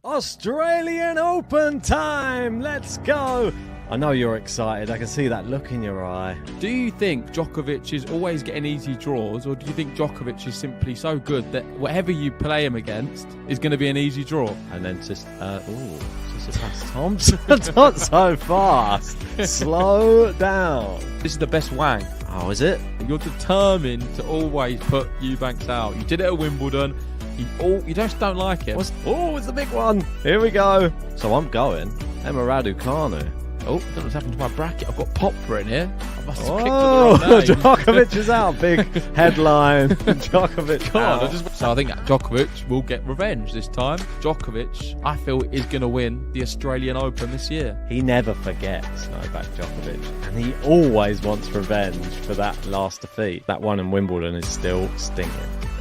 Australian Open time. Let's go. I know you're excited. I can see that look in your eye. Do you think Djokovic is always getting easy draws, or do you think Djokovic is simply so good that whatever you play him against is going to be an easy draw? And then just a pass Thompson. Not so fast. Slow down. This is the best wang. Oh, is it? You're determined to always put Eubanks out. You did it at Wimbledon. You just don't like it. It's the big one. Here we go. So I'm going Emma Raducanu. Oh, I don't know what's happened to my bracket. I've got Popper in here. I must have picked Oh, the wrong name. Djokovic is out. Big headline. Djokovic out. So I think Djokovic will get revenge this time. Djokovic, I feel, is going to win the Australian Open this year. He never forgets Novak Djokovic. And he always wants revenge for that last defeat. That one in Wimbledon is still stinging.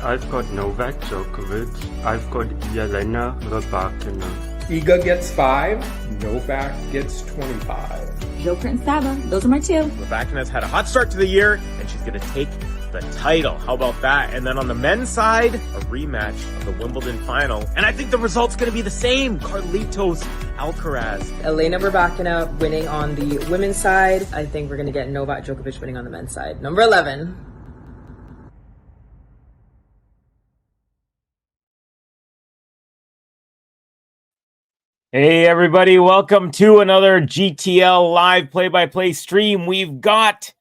I've got Novak Djokovic. I've got Jelena Rybakina. Iga gets 5, Novak gets 25. Joe Prince Saba, those are my two. Rybakina's had a hot start to the year, and she's going to take the title. How about that? And then on the men's side, a rematch of the Wimbledon final. And I think the result's going to be the same. Carlitos Alcaraz. Elena Rybakina winning on the women's side. I think we're going to get Novak Djokovic winning on the men's side. Number 11. Hey everybody, welcome to another GTL live play-by-play stream. We've got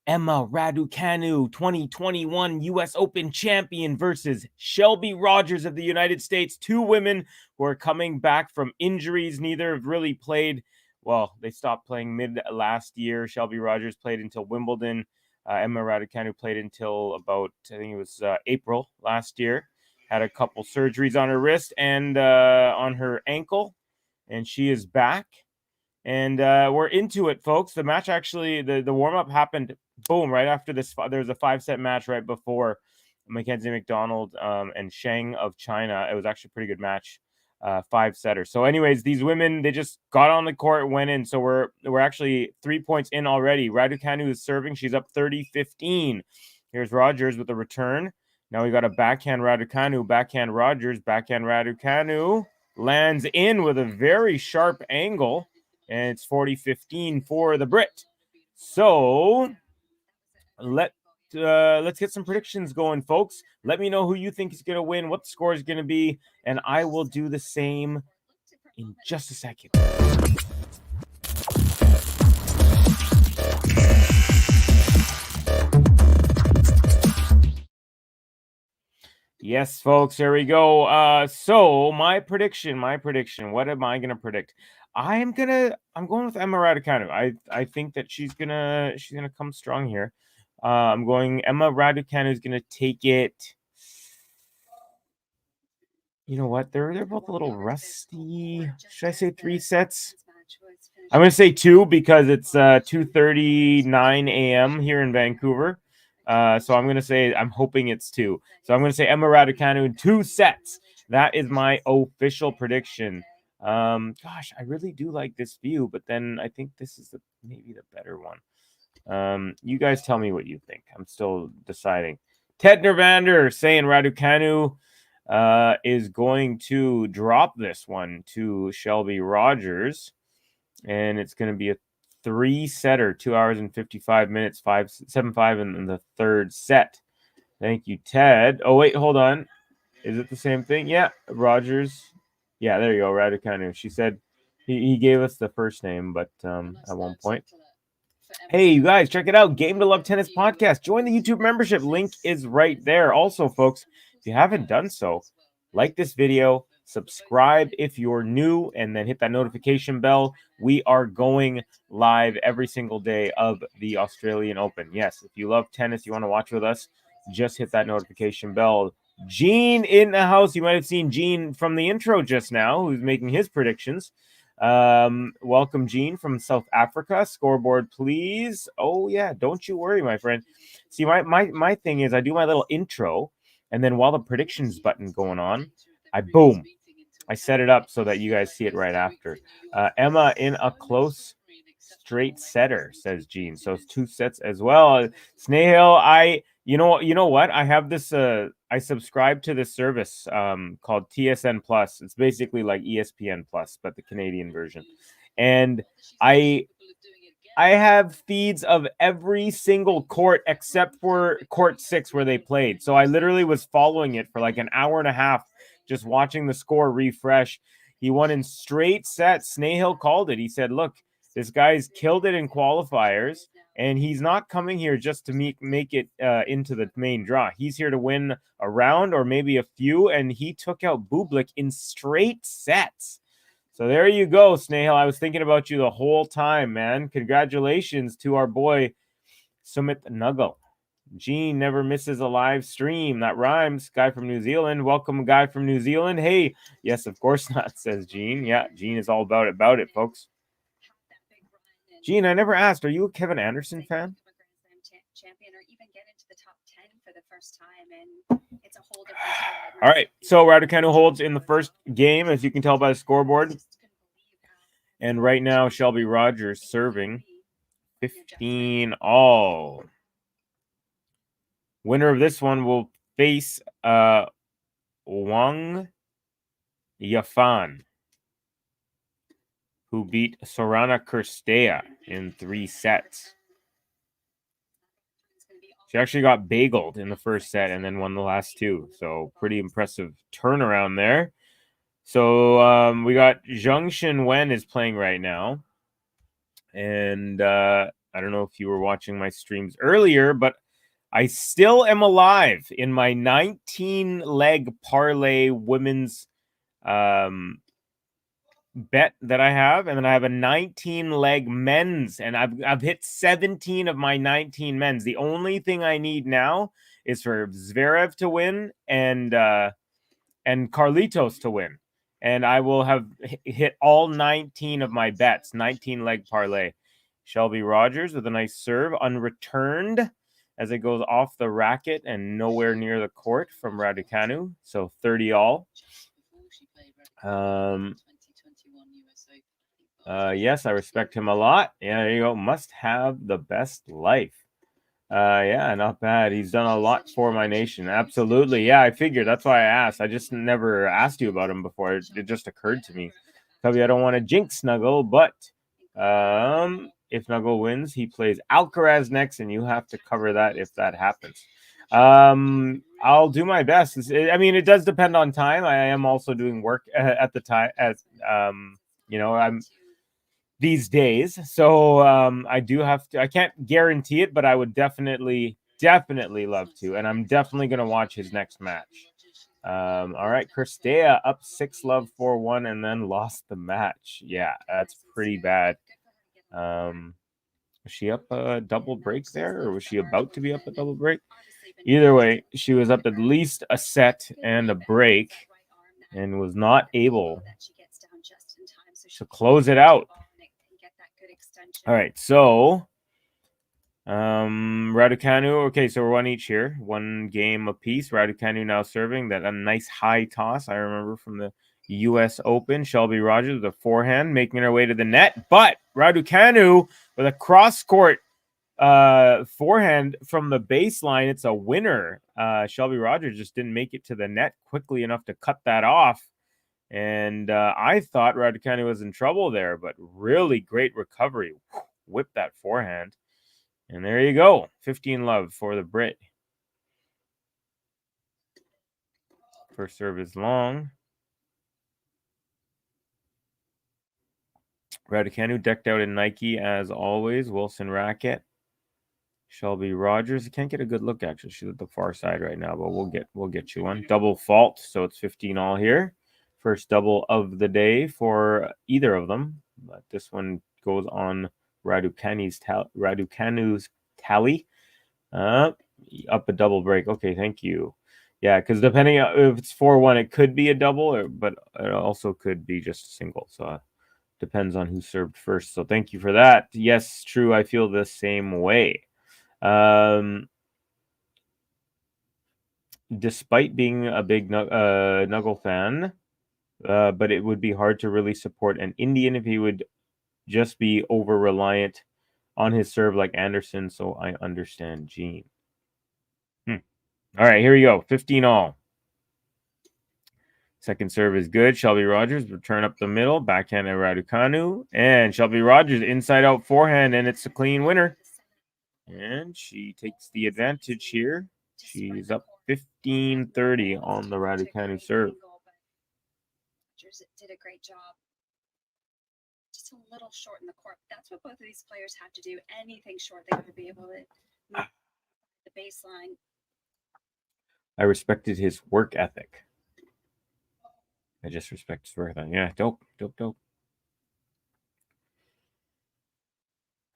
Emma Raducanu, 2021 US Open champion versus Shelby Rogers of the United States. Two women who are coming back from injuries. Neither have really played, well, they stopped playing mid last year. Shelby Rogers played until Wimbledon. Emma Raducanu played until about, I think it was April last year. Had a couple surgeries on her wrist and on her ankle. And she is back, and we're into it, folks. The match actually, the warm-up happened, boom, right after this. There was a 5-set match right before Mackenzie McDonald and Sheng of China. It was actually a pretty good match, 5-setter. So anyways, these women, they just got on the court, went in. So we're actually 3 points in already. Raducanu is serving. She's up 30-15. Here's Rogers with a return. Now we got a backhand Raducanu, backhand Rogers, backhand Raducanu. Lands in with a very sharp angle, and it's 40-15 for the Brit. So let's get some predictions going, folks. Let me know who you think is going to win, what the score is going to be, and I will do the same in just a second. Yes, folks, here we go. So my prediction, what am I going to predict? I'm going with Emma Raducanu. I think that she's going to come strong here. I'm going Emma Raducanu is going to take it. You know what? They're both a little rusty. Should I say 3 sets? I'm going to say 2 because it's 2:39 a.m. here in Vancouver. So I'm going to say, I'm hoping it's 2. So I'm going to say Emma Raducanu in 2 sets. That is my official prediction. Gosh, I really do like this view, but then I think this is maybe the better one. You guys tell me what you think. I'm still deciding. Ted Nervander saying Raducanu is going to drop this one to Shelby Rogers. And it's going to be a 3-setter, 2 hours and 55 minutes, 7-5 in the third set. Thank you, Ted. Oh, wait, hold on. Is it the same thing? Yeah, Rogers. Yeah, there you go, Raducanu. She said he gave us the first name, but at one point. Hey, you guys, check it out. Game to Love Tennis Podcast. Join the YouTube membership. Link is right there. Also, folks, if you haven't done so, like this video, subscribe if you're new, and then hit that notification bell. We are going live every single day of the Australian Open. Yes, if you love tennis, you want to watch with us, just hit that notification bell. Gene in the house. You might have seen Gene from the intro just now, who's making his predictions. Welcome, Gene, from South Africa. Scoreboard, please. Oh, yeah, don't you worry, my friend. See, my thing is I do my little intro, and then while the predictions button going on, I set it up so that you guys see it right after. Emma in a close straight setter, says Gene. So it's 2 sets as well. Snehal, you know what? I have this I subscribe to this service called TSN Plus. It's basically like ESPN Plus, but the Canadian version. And I have feeds of every single court except for court 6 where they played. So I literally was following it for like an hour and a half, just watching the score refresh. He won in straight sets. Snahill called it. He said, look, this guy's killed it in qualifiers, and he's not coming here just to make it into the main draw. He's here to win a round or maybe a few, and he took out Bublik in straight sets. So there you go, Snahill. I was thinking about you the whole time, man. Congratulations to our boy, Sumit Nuggle. Gene never misses a live stream. That rhymes. Guy from New Zealand. Welcome, guy from New Zealand. Hey, yes, of course not, says Gene. Yeah, Gene is all about it, folks. Gene, I never asked, are you a Kevin Anderson fan? All right, so Raducanu holds in the first game, as you can tell by the scoreboard. And right now, Shelby Rogers serving 15 all. Winner of this one will face Wang Yafan, who beat Sorana Kirstea in 3 sets. She actually got bageled in the first set and then won the last 2. So pretty impressive turnaround there. So we got Zhengxin Wen is playing right now. And I don't know if you were watching my streams earlier, but I still am alive in my 19-leg parlay women's bet that I have, and then I have a 19-leg men's, and I've hit 17 of my 19 men's. The only thing I need now is for Zverev to win and Carlitos to win, and I will have hit all 19 of my bets. 19-leg parlay. Shelby Rogers with a nice serve, unreturned as it goes off the racket and nowhere near the court from Raducanu. So 30 all. Yes, I respect him a lot. Yeah, there you go. Must have the best life. Yeah, not bad. He's done a lot for my nation. Absolutely. Yeah, I figured. That's why I asked. I just never asked you about him before. It just occurred to me. Tubby, I don't want to jinx Snuggle, but if Snuggle wins, he plays Alcaraz next, and you have to cover that if that happens. I'll do my best. I mean, it does depend on time. I am also doing work at the time. I'm these days, so I do have to. I can't guarantee it, but I would definitely love to, and I'm definitely gonna watch his next match. All right, Kirstea up 6-love 4-1, and then lost the match. Yeah, that's pretty bad. Was she up a double break there, or was she about to be up a double break? Either way, she was up at least a set and a break, and was not able to close it out. All right, so Raducanu. Okay, so we're 1 each here, 1 game apiece. Raducanu now serving that a nice high toss. I remember from the U.S. Open. Shelby Rogers with a forehand, making her way to the net, but Raducanu with a cross court forehand from the baseline. It's a winner. Shelby Rogers just didn't make it to the net quickly enough to cut that off. And I thought Raducanu was in trouble there, but really great recovery. Whipped that forehand. And there you go. 15-love for the Brit. First serve is long. Raducanu decked out in Nike as always. Wilson racket. Shelby Rogers. I can't get a good look actually. She's at the far side right now, but we'll get you one. Double fault, so it's 15 all here. First double of the day for either of them, but this one goes on Raducanu's tally. Up a double break. Okay, thank you. Yeah, because depending on if it's 4-1, it could be a double, but it also could be just a single. So depends on who served first. So thank you for that. Yes, true. I feel the same way. Despite being a big Nuggle fan, but it would be hard to really support an Indian if he would just be over-reliant on his serve like Anderson, so I understand Gene. All right, here we go. 15 all. Second serve is good. Shelby Rogers return up the middle. Backhand at RADUCANU. And Shelby Rogers inside out forehand, and it's a clean winner. And she takes the advantage here. She's up 15-30 on the RADUCANU serve. Did a great job. Just a little short in the court. That's what both of these players have to do. Anything short, they have to be able to meet the baseline. I respected his work ethic. I just respect his work ethic. Yeah, dope.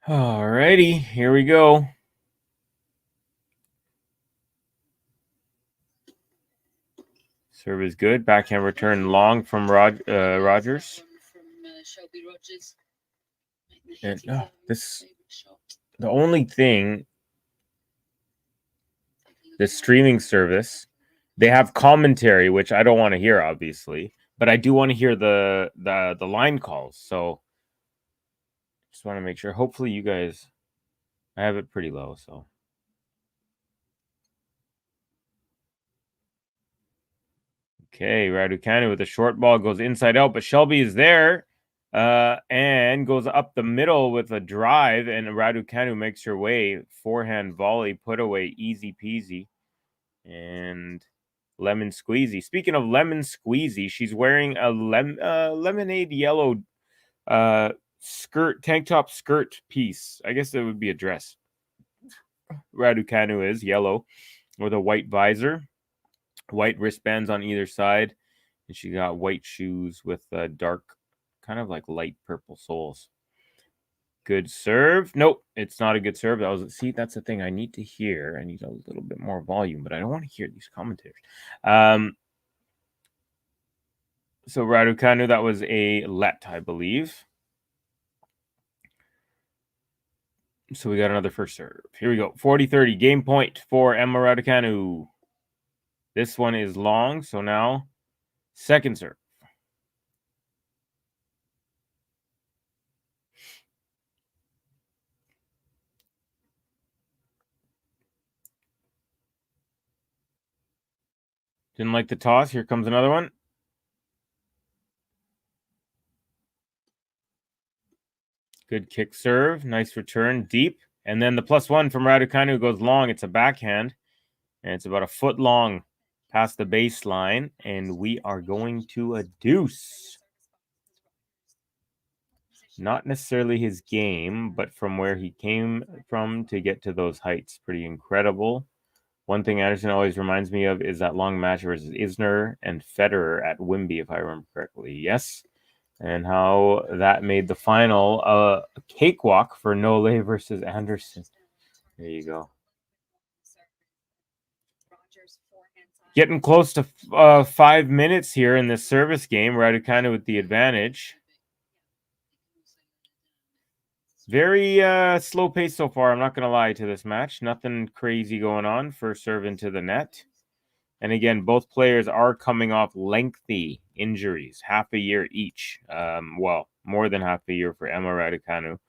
Alrighty, here we go. Serve is good. Backhand return long from Rogers. And the only thing, the streaming service, they have commentary, which I don't want to hear, obviously, but I do want to hear the line calls. So just want to make sure. Hopefully you guys, I have it pretty low, so. Okay, RADUCANU with a short ball goes inside out, but Shelby is there and goes up the middle with a drive, and RADUCANU makes her way. Forehand volley, put away, easy peasy. And lemon squeezy. Speaking of lemon squeezy, she's wearing a lemonade yellow skirt, tank top skirt piece. I guess it would be a dress. RADUCANU is yellow with a white visor. White wristbands on either side, and she got white shoes with dark, kind of like light purple soles. Good serve. Nope, it's not a good serve. That's the thing I need to hear. I need a little bit more volume, but I don't want to hear these commentators. So RADUCANU, that was a let, I believe. So we got another first serve. Here we go. 40-30, game point for Emma RADUCANU. This one is long, so now second serve. Didn't like the toss. Here comes another one. Good kick serve. Nice return. Deep. And then the +1 from RADUCANU goes long. It's a backhand. And it's about a foot long past the baseline. And we are going to a deuce. Not necessarily his game, but from where he came from to get to those heights. Pretty incredible. One thing Anderson always reminds me of is that long match versus Isner and Federer at Wimby, if I remember correctly. Yes. And how that made the final a cakewalk for Nole versus Anderson. There you go. Getting close to 5 minutes here in this service game. RADUCANU with the advantage. Very slow pace so far. I'm not going to lie to this match. Nothing crazy going on. First serve into the net. And again, both players are coming off lengthy injuries, half a year each. Well, more than half a year for Emma RADUCANU,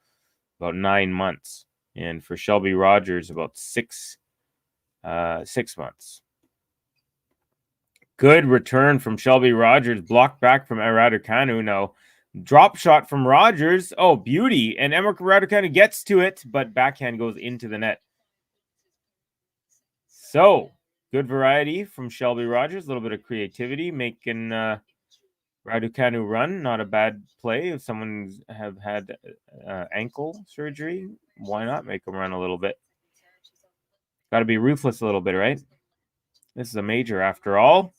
about 9 months. And for Shelby Rogers, about 6 months. Good return from Shelby Rogers, blocked back from RADUCANU. Now, drop shot from Rogers. Oh, beauty. And Emma RADUCANU gets to it, but backhand goes into the net. So, good variety from Shelby Rogers. A little bit of creativity, making RADUCANU run. Not a bad play. If someone's have had ankle surgery, why not make them run a little bit? Got to be ruthless a little bit, right? This is a major after all.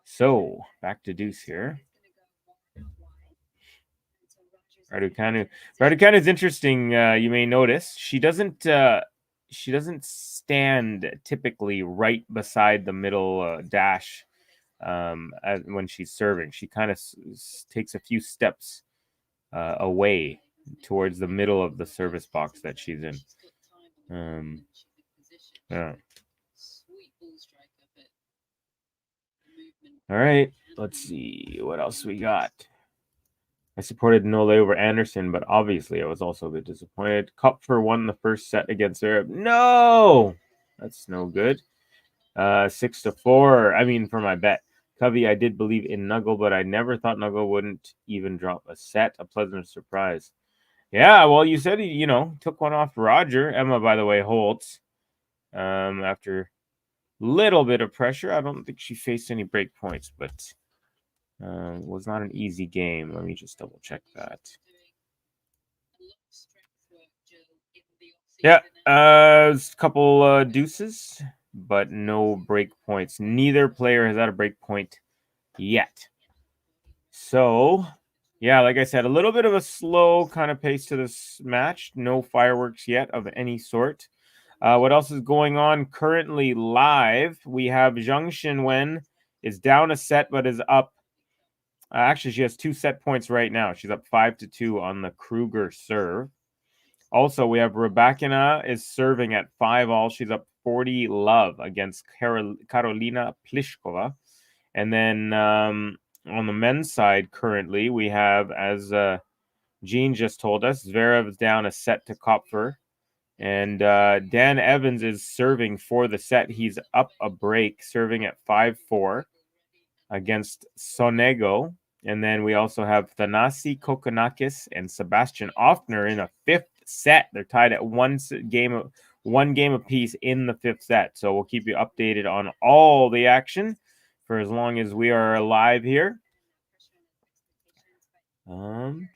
So, back to deuce here. RADUCANU. RADUCANU is interesting. You may notice she doesn't stand typically right beside the middle dash when she's serving. She kind of takes a few steps away towards the middle of the service box that she's in. Yeah. All right, let's see what else we got. I supported Nole over Anderson, but obviously I was also a bit disappointed. Kupfer won the first set against Arab. No! That's no good. 6-4. I mean, for my bet. Covey, I did believe in Nuggle, but I never thought Nuggle wouldn't even drop a set. A pleasant surprise. Yeah, well, you said he, took one off Roger. Emma, by the way, Holtz. After little bit of pressure. I don't think she faced any break points, but was not an easy game. Let me just double check that. Yeah, a couple deuces, but no break points. Neither player has had a break point yet. So, yeah, like I said, a little bit of a slow kind of pace to this match. No fireworks yet of any sort. What else is going on currently live? We have Zhang Xinwen is down a set, but is up. Actually, she has 2 set points right now. She's up 5-2 on the Kruger serve. Also, we have Rebekina is serving at 5-all. She's up 40 love against Karolina Pliskova. And then on the men's side currently, we have, as Gene just told us, Zverev's down a set to Kopfer. And Dan Evans is serving for the set. He's up a break, serving at 5-4 against Sonego. And then we also have Thanasi Kokonakis and Sebastian Offner in a 5th set. They're tied at one game apiece in the 5th set. So we'll keep you updated on all the action for as long as we are alive here. I want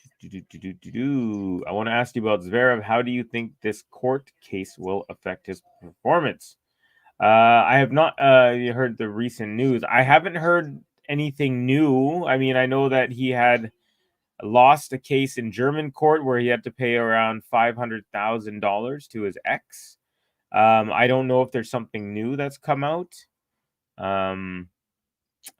to ask you about Zverev. How do you think this court case will affect his performance? I have not heard the recent news. I haven't heard anything new. I mean, I know that he had lost a case in German court where he had to pay around $500,000 to his ex. I don't know if there's something new that's come out.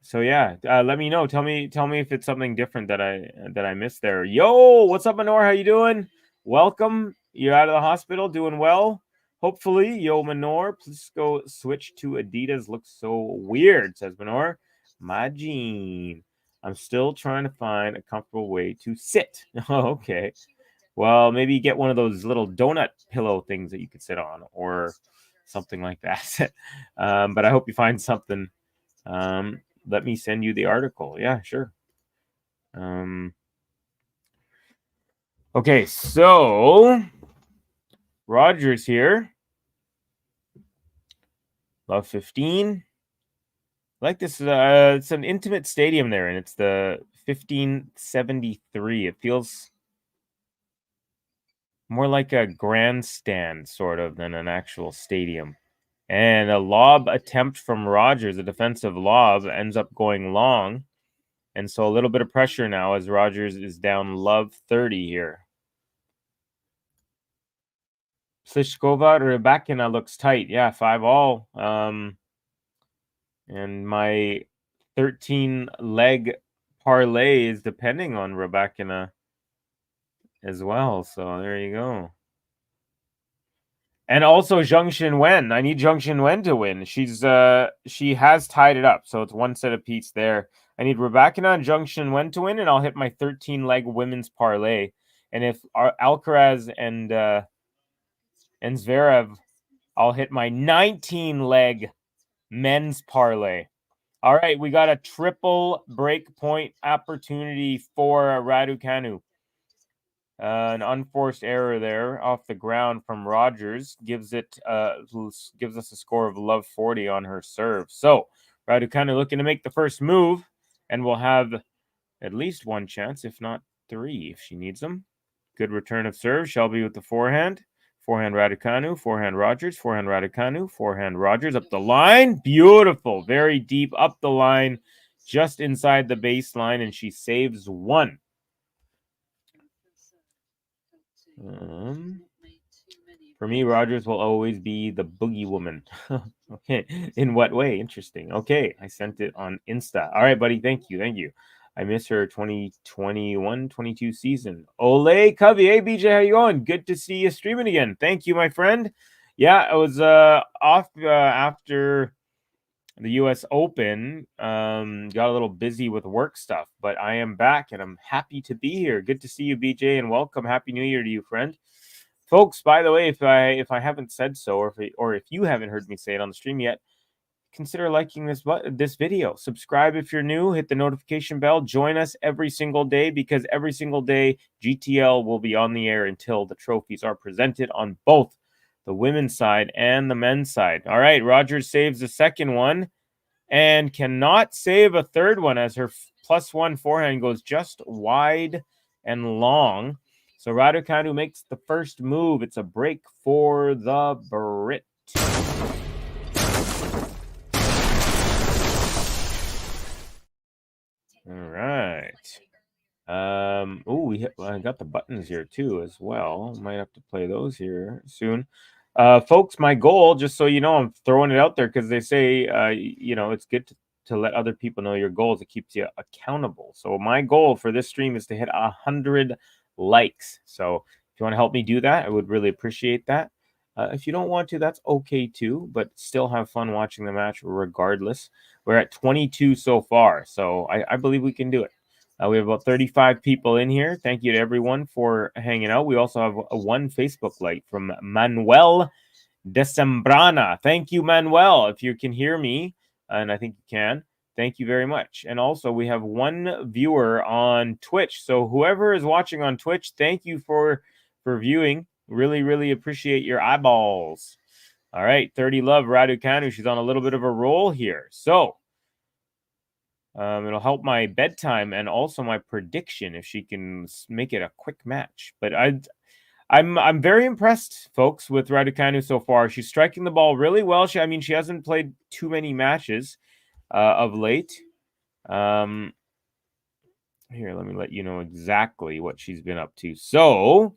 So yeah, let me know. Tell me if it's something different that I missed there. Yo, what's up, Manor? How you doing? Welcome. You're out of the hospital, doing well. Hopefully, yo, Manor, please go switch to Adidas. Looks so weird, says Manor. My Gene. I'm still trying to find a comfortable way to sit. Okay. Well, maybe get one of those little donut pillow things that you could sit on or something like that. But I hope you find something. Let me send you the article. Yeah, sure. Okay, so Rogers here. Love 15. I like this. It's an intimate stadium there, and it's the 1573. It feels more like a grandstand, sort of, than an actual stadium. And a lob attempt from Rogers, a defensive lob, ends up going long. And so a little bit of pressure now as Rogers is down love 30 here. Pliskova, Rebekina looks tight. Yeah, 5-all. And my 13-leg parlay is depending on Rebekina as well. So there you go. And also Zhang Xinwen. I need Zhang Xinwen to win. She has tied it up, so it's 1 set apiece there. I need Rebekina and Zhang Xinwen to win, and I'll hit my 13-leg women's parlay. And if Alcaraz and Zverev, I'll hit my 19-leg men's parlay. All right, we got a triple break point opportunity for Raducanu. An unforced error there off the ground from Rogers gives us a score of love 40 on her serve. So Raducanu looking to make the first move, and we'll have at least 1 chance, if not 3, if she needs them. Good return of serve. Shelby with the forehand. Forehand Raducanu, forehand Rogers, forehand Raducanu, forehand Rogers up the line. Beautiful. Very deep up the line, just inside the baseline, and she saves 1. For me, Rogers will always be the boogie woman. Okay. In what way? Interesting. Okay. I sent it on Insta. All right, buddy. Thank you. I miss her 2021-22 season. Ole Covey. Hey, BJ, how you going? Good to see you streaming again. Thank you, my friend. Yeah, I was off after the U.S. Open. Got a little busy with work stuff, but I am back, and I'm happy to be here. Good to see you, BJ, and welcome. Happy New Year to you, friend. Folks, by the way, if I haven't said so, or if you haven't heard me say it on the stream yet, consider liking this video. Subscribe if you're new. Hit the notification bell. Join us every single day, because every single day GTL will be on the air until the trophies are presented on both the women's side and the men's side. All right, Rogers saves the second one and cannot save a third one, as her +1 forehand goes just wide and long. So Raducanu makes the first move. It's a break for the Brit. All right. I got the buttons here too as well. Might have to play those here soon. Folks, my goal, just so you know, I'm throwing it out there because they say, it's good to let other people know your goals. It keeps you accountable. So my goal for this stream is to hit 100 likes. So if you want to help me do that, I would really appreciate that. If you don't want to, that's okay too, but still have fun watching the match regardless. We're at 22 so far, so I believe we can do it. We have about 35 people in here. Thank you to everyone for hanging out. We also have one Facebook like from Manuel Decembrana. Thank you, Manuel. If you can hear me, and I think you can, thank you very much. And also, we have one viewer on Twitch. So whoever is watching on Twitch, thank you for viewing. Really, really appreciate your eyeballs. All right, 30 love, Raducanu. She's on a little bit of a roll here. So it'll help my bedtime and also my prediction if she can make it a quick match. But I'm very impressed, folks, with Raducanu so far. She's striking the ball really well. She hasn't played too many matches of late. Here, let me let you know exactly what she's been up to. So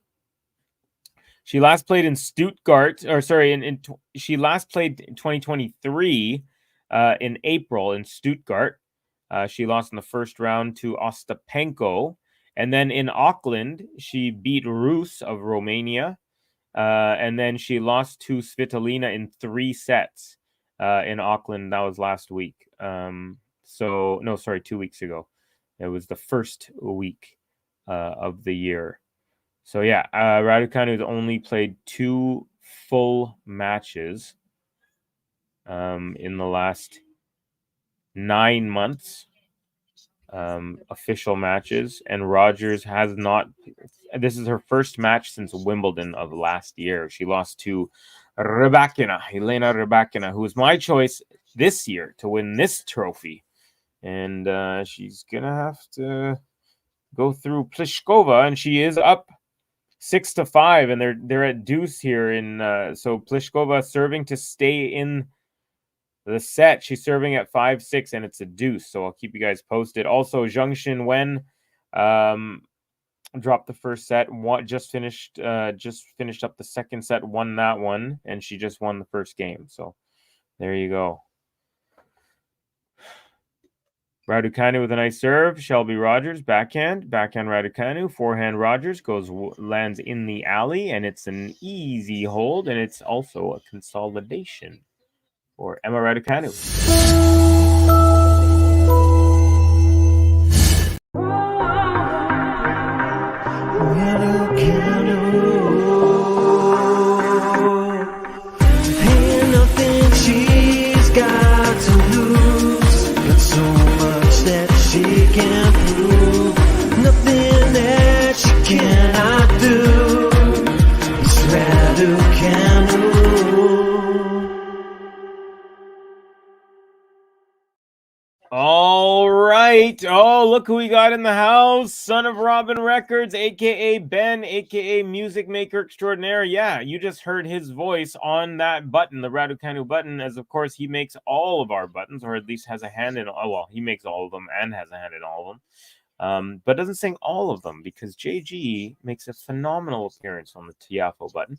she last played in Stuttgart, she last played in 2023 in April in Stuttgart. She lost in the first round to Ostapenko. And then in Auckland, she beat Rus of Romania. And then she lost to Svitolina in 3 sets in Auckland. That was last week. 2 weeks ago. It was the first week of the year. So yeah, Raducanu has only played 2 full matches in the last 9 months, official matches, and Rogers has not. This is her first match since Wimbledon of last year. She lost to Elena Rybakina, who was my choice this year to win this trophy, and she's gonna have to go through Pliskova, and she is up 6-5, and they're at deuce here. So Pliskova serving to stay in the set. She's serving at 5-6, and it's a deuce. So I'll keep you guys posted. Also, Zhengxin Wen dropped the first set. Just finished up the second set. Won that one, and she just won the first game. So there you go. Raducanu with a nice serve. Shelby Rogers, backhand Raducanu, forehand Rogers lands in the alley, and it's an easy hold, and it's also a consolidation for Emma Raducanu. Ain't nothing she's got to lose, but so much that she can prove. Nothing that she cannot do. It's Raducanu. All right. Oh, look who we got in the house. Son of Robin Records, a.k.a. Ben, a.k.a. Music Maker Extraordinaire. Yeah, you just heard his voice on that button, the Raducanu button, as of course he makes all of our buttons, or at least has a hand in he makes all of them and has a hand in all of them. But doesn't sing all of them because JG makes a phenomenal appearance on the Tiafo button.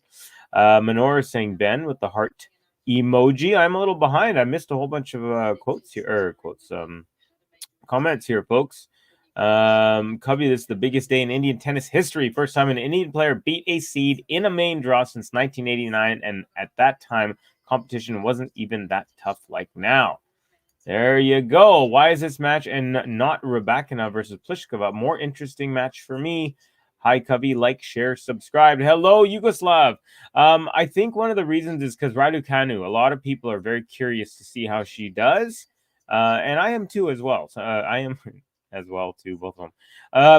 Menorah is saying Ben with the heart emoji. I'm a little behind. I missed a whole bunch of comments here, folks. Cubby, this is the biggest day in Indian tennis history. First time an Indian player beat a seed in a main draw since 1989, and at that time, competition wasn't even that tough like now. There you go. Why is this match and not Rybakina versus Pliskova more interesting match for me? Hi, Covey. Like, share, subscribe. Hello, Yugoslav. I think one of the reasons is because RADUCANU. A lot of people are very curious to see how she does. And I am too as well. So, I am as well too, both of them.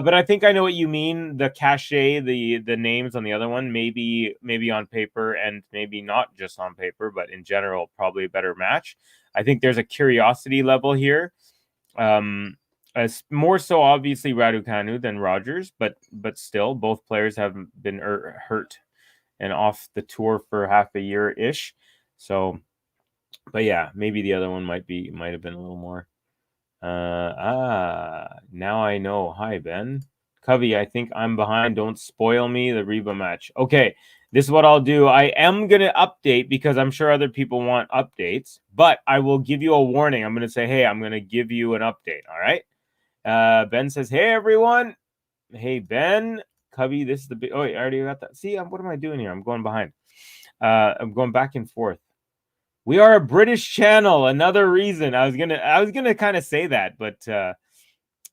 But I think I know what you mean. The cachet, the names on the other one, maybe on paper and maybe not just on paper, but in general, probably a better match. I think there's a curiosity level here. As more so obviously RADUCANU than Rogers, but still both players have been hurt and off the tour for half a year ish. So, but yeah, maybe the other one might have been a little more. Now I know. Hi, Ben. Covey, I think I'm behind. Don't spoil me. The Reba match. Okay, this is what I'll do. I am going to update because I'm sure other people want updates, but I will give you a warning. I'm going to say, hey, I'm going to give you an update. All right. Ben says, hey, everyone. Hey, Ben. Covey, this is the big. Oh, I already got that. See, what am I doing here? I'm going behind. I'm going back and forth. We are a British channel. Another reason. I was gonna kind of say that, but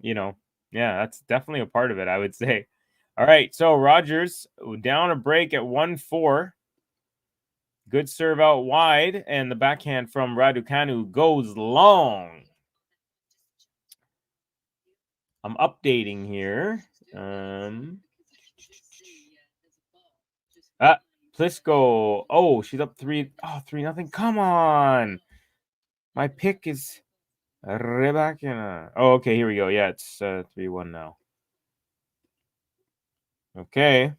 you know, yeah, that's definitely a part of it, I would say. All right, so Rogers down a break at 1-4. Good serve out wide, and the backhand from RADUCANU goes long. I'm updating here. Plisco. Oh, she's up 3. Oh, 3-0. Come on. My pick is Rebecca. Oh, okay. Here we go. Yeah, it's 3-1 now. Okay.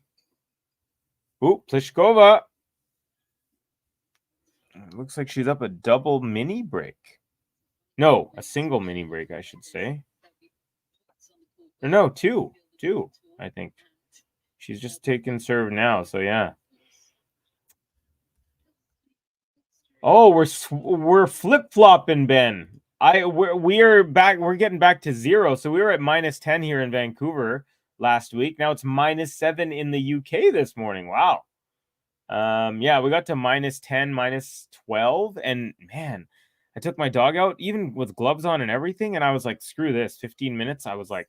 Ooh, Pliskova. Looks like she's up a double mini break. No, a single mini break, I should say. Or no, two, I think. She's just taking serve now, so yeah. Oh, we're flip-flopping, Ben. We're back. We're getting back to 0. So we were at -10 here in Vancouver last week. Now it's -7 in the UK this morning. Wow. Yeah, we got to -10, -12, and man, I took my dog out even with gloves on and everything, and I was like, screw this. 15 minutes. I was like,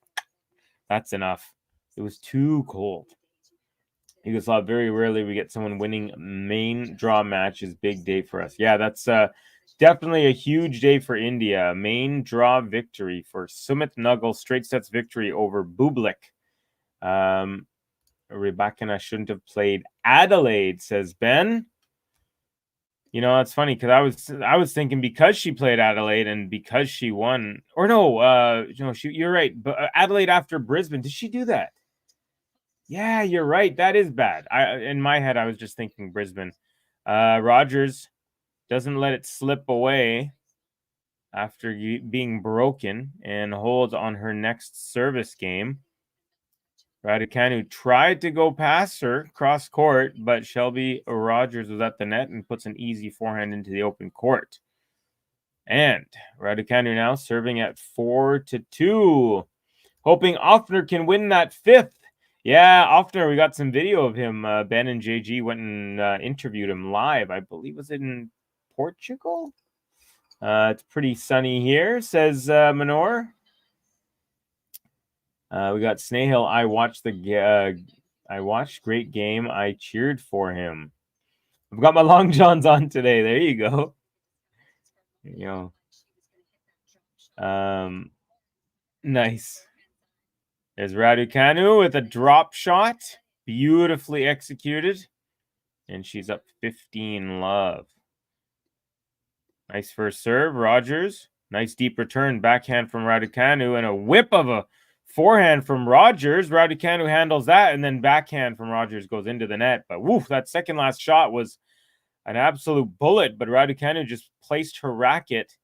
that's enough. It was too cold. Yugoslav, very rarely we get someone winning main draw matches. Big day for us. Yeah, that's definitely a huge day for India. Main draw victory for Sumit Nagal. Straight sets victory over Bublik. Rebecca shouldn't have played Adelaide, says Ben. You know, it's funny because I was thinking because she played Adelaide and because she won. Or no, you're right. But Adelaide after Brisbane, did she do that? Yeah, you're right. That is bad. In my head, I was just thinking Brisbane. Rogers doesn't let it slip away after being broken and holds on her next service game. RADUCANU tried to go past her cross court, but Shelby Rogers was at the net and puts an easy forehand into the open court. And RADUCANU now serving at 4-2, hoping Offner can win that 5th. Yeah, Offner, we got some video of him. Ben and JG went and interviewed him live. I believe it was in Portugal. It's pretty sunny here, says Manor. We got Snahill. I watched great game. I cheered for him. I've got my long johns on today. There you go. You know, nice. There's RADUCANU with a drop shot, beautifully executed, and she's up 15 love. Nice first serve, Rogers. Nice deep return, backhand from RADUCANU, and a whip of a forehand from Rogers. RADUCANU handles that, and then backhand from Rogers goes into the net. But woof, that second last shot was an absolute bullet, but RADUCANU just placed her racket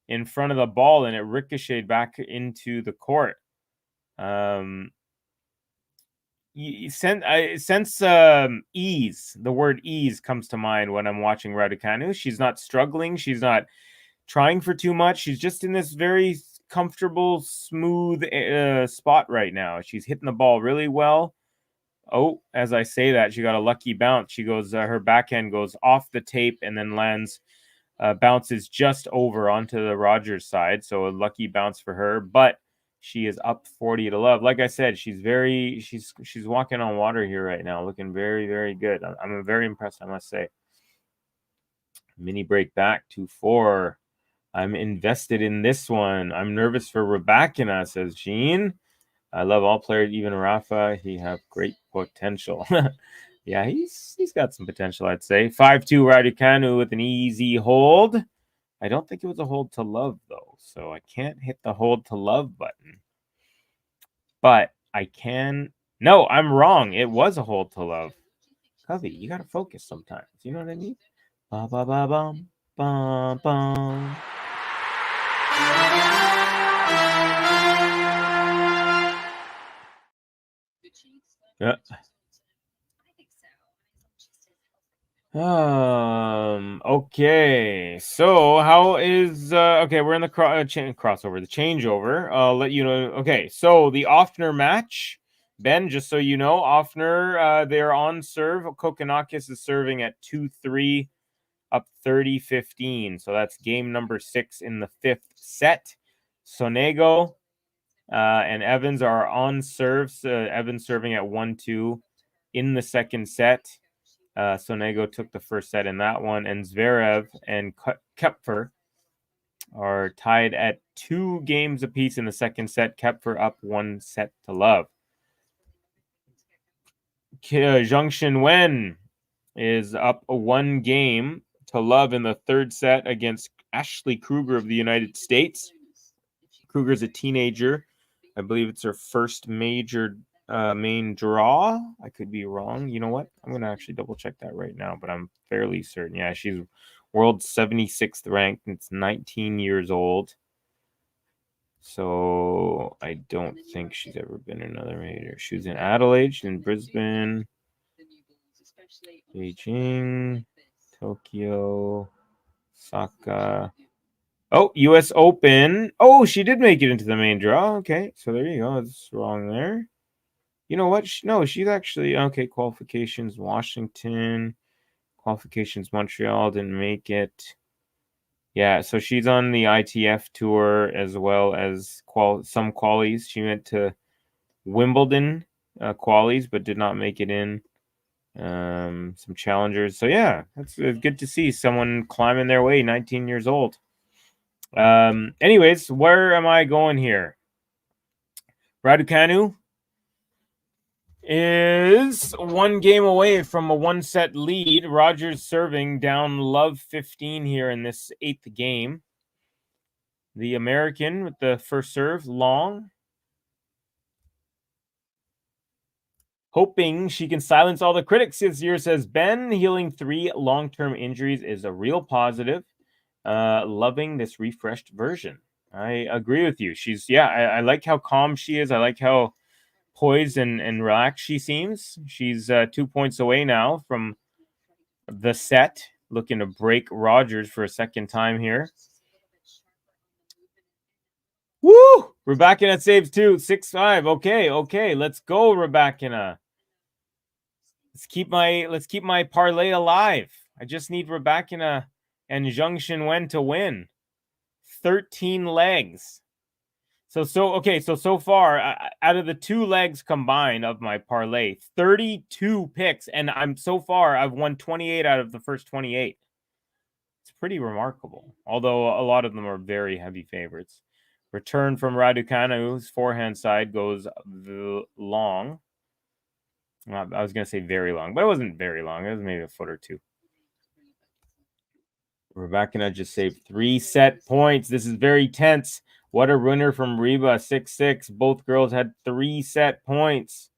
in front of the ball, and it ricocheted back into the court. Ease. The word ease comes to mind when I'm watching RADUCANU. She's not struggling. She's not trying for too much. She's just in this very comfortable, smooth spot right now. She's hitting the ball really well. Oh, as I say that, she got a lucky bounce. She goes, her backhand goes off the tape and then lands, bounces just over onto the Rogers side. So a lucky bounce for her, but She is up 40 to love. Like I said, she's walking on water here right now, looking very, very good. I'm very impressed, I must say. Mini break back to 4. I'm invested in this one. I'm nervous for RADUCANU, says Gene. I love all players, even Rafa. He have great potential. Yeah, he's got some potential, I'd say. 5-2 RADUCANU with an easy hold. I don't think it was a hold to love, though, so I can't hit the hold to love button. But I can... No, I'm wrong. It was a hold to love. Covey, you got to focus sometimes. You know what I mean? Ba-ba-ba-bum, bum-bum. Yeah. Okay. So how is okay, we're in the crossover, the changeover. I'll let you know. Okay, so the Offner match, Ben, just so you know, Offner, they're on serve. Kokkinakis is serving at 2-3, up 30-15. So that's game number 6 in the 5th set. Sonego and Evans are on serves. Evans serving at 1-2 in the second set. Sonego took the first set in that one, and Zverev and Koepfer are tied at 2 games apiece in the second set. Koepfer up 1 set to love. Zhang Xinwen is up 1 game to love in the third set against Ashley Kruger of the United States. Kruger's a teenager. I believe it's her first major main draw. I could be wrong. You know what? I'm going to actually double check that right now, but I'm fairly certain. Yeah, she's world 76th ranked. And it's 19 years old. So I don't think she's ever been in another major. She was in Adelaide, she's in Brisbane, Beijing, Tokyo, Osaka. Oh, U.S. Open. Oh, she did make it into the main draw. Okay, so there you go. It's wrong there. You know what? No, she's actually... Okay, qualifications, Washington. Qualifications, Montreal. Didn't make it. Yeah, so she's on the ITF tour as well as some qualies. She went to Wimbledon qualies, but did not make it in. Some challengers. So, yeah, that's good to see someone climbing their way, 19 years old. Anyways, where am I going here? RADUCANU is 1 game away from a 1-set lead. Rogers serving down love 15 here in this 8th game. The American with the first serve, long. Hoping she can silence all the critics this year, says Ben. Healing 3 long-term injuries is a real positive. Loving this refreshed version. I agree with you. I like how calm she is. I like how poised and relaxed she seems. She's 2 points away now from the set, looking to break Rogers for a second time here. Woo! RADUCANU saves 2, 6-5. Okay, let's go, RADUCANU. Let's keep my parlay alive. I just need RADUCANU and Zhang Xinwen to win. 13 legs. So far, out of the 2 legs combined of my parlay, 32 picks, and I've won 28 out of the first 28. It's pretty remarkable, although a lot of them are very heavy favorites. Return from RADUCANU's forehand side goes long. I was going to say very long, but it wasn't very long. It was maybe a foot or 2. RADUCANU just saved 3 set points. This is very tense. What a winner from Reba, 6-6. Both girls had 3 set points.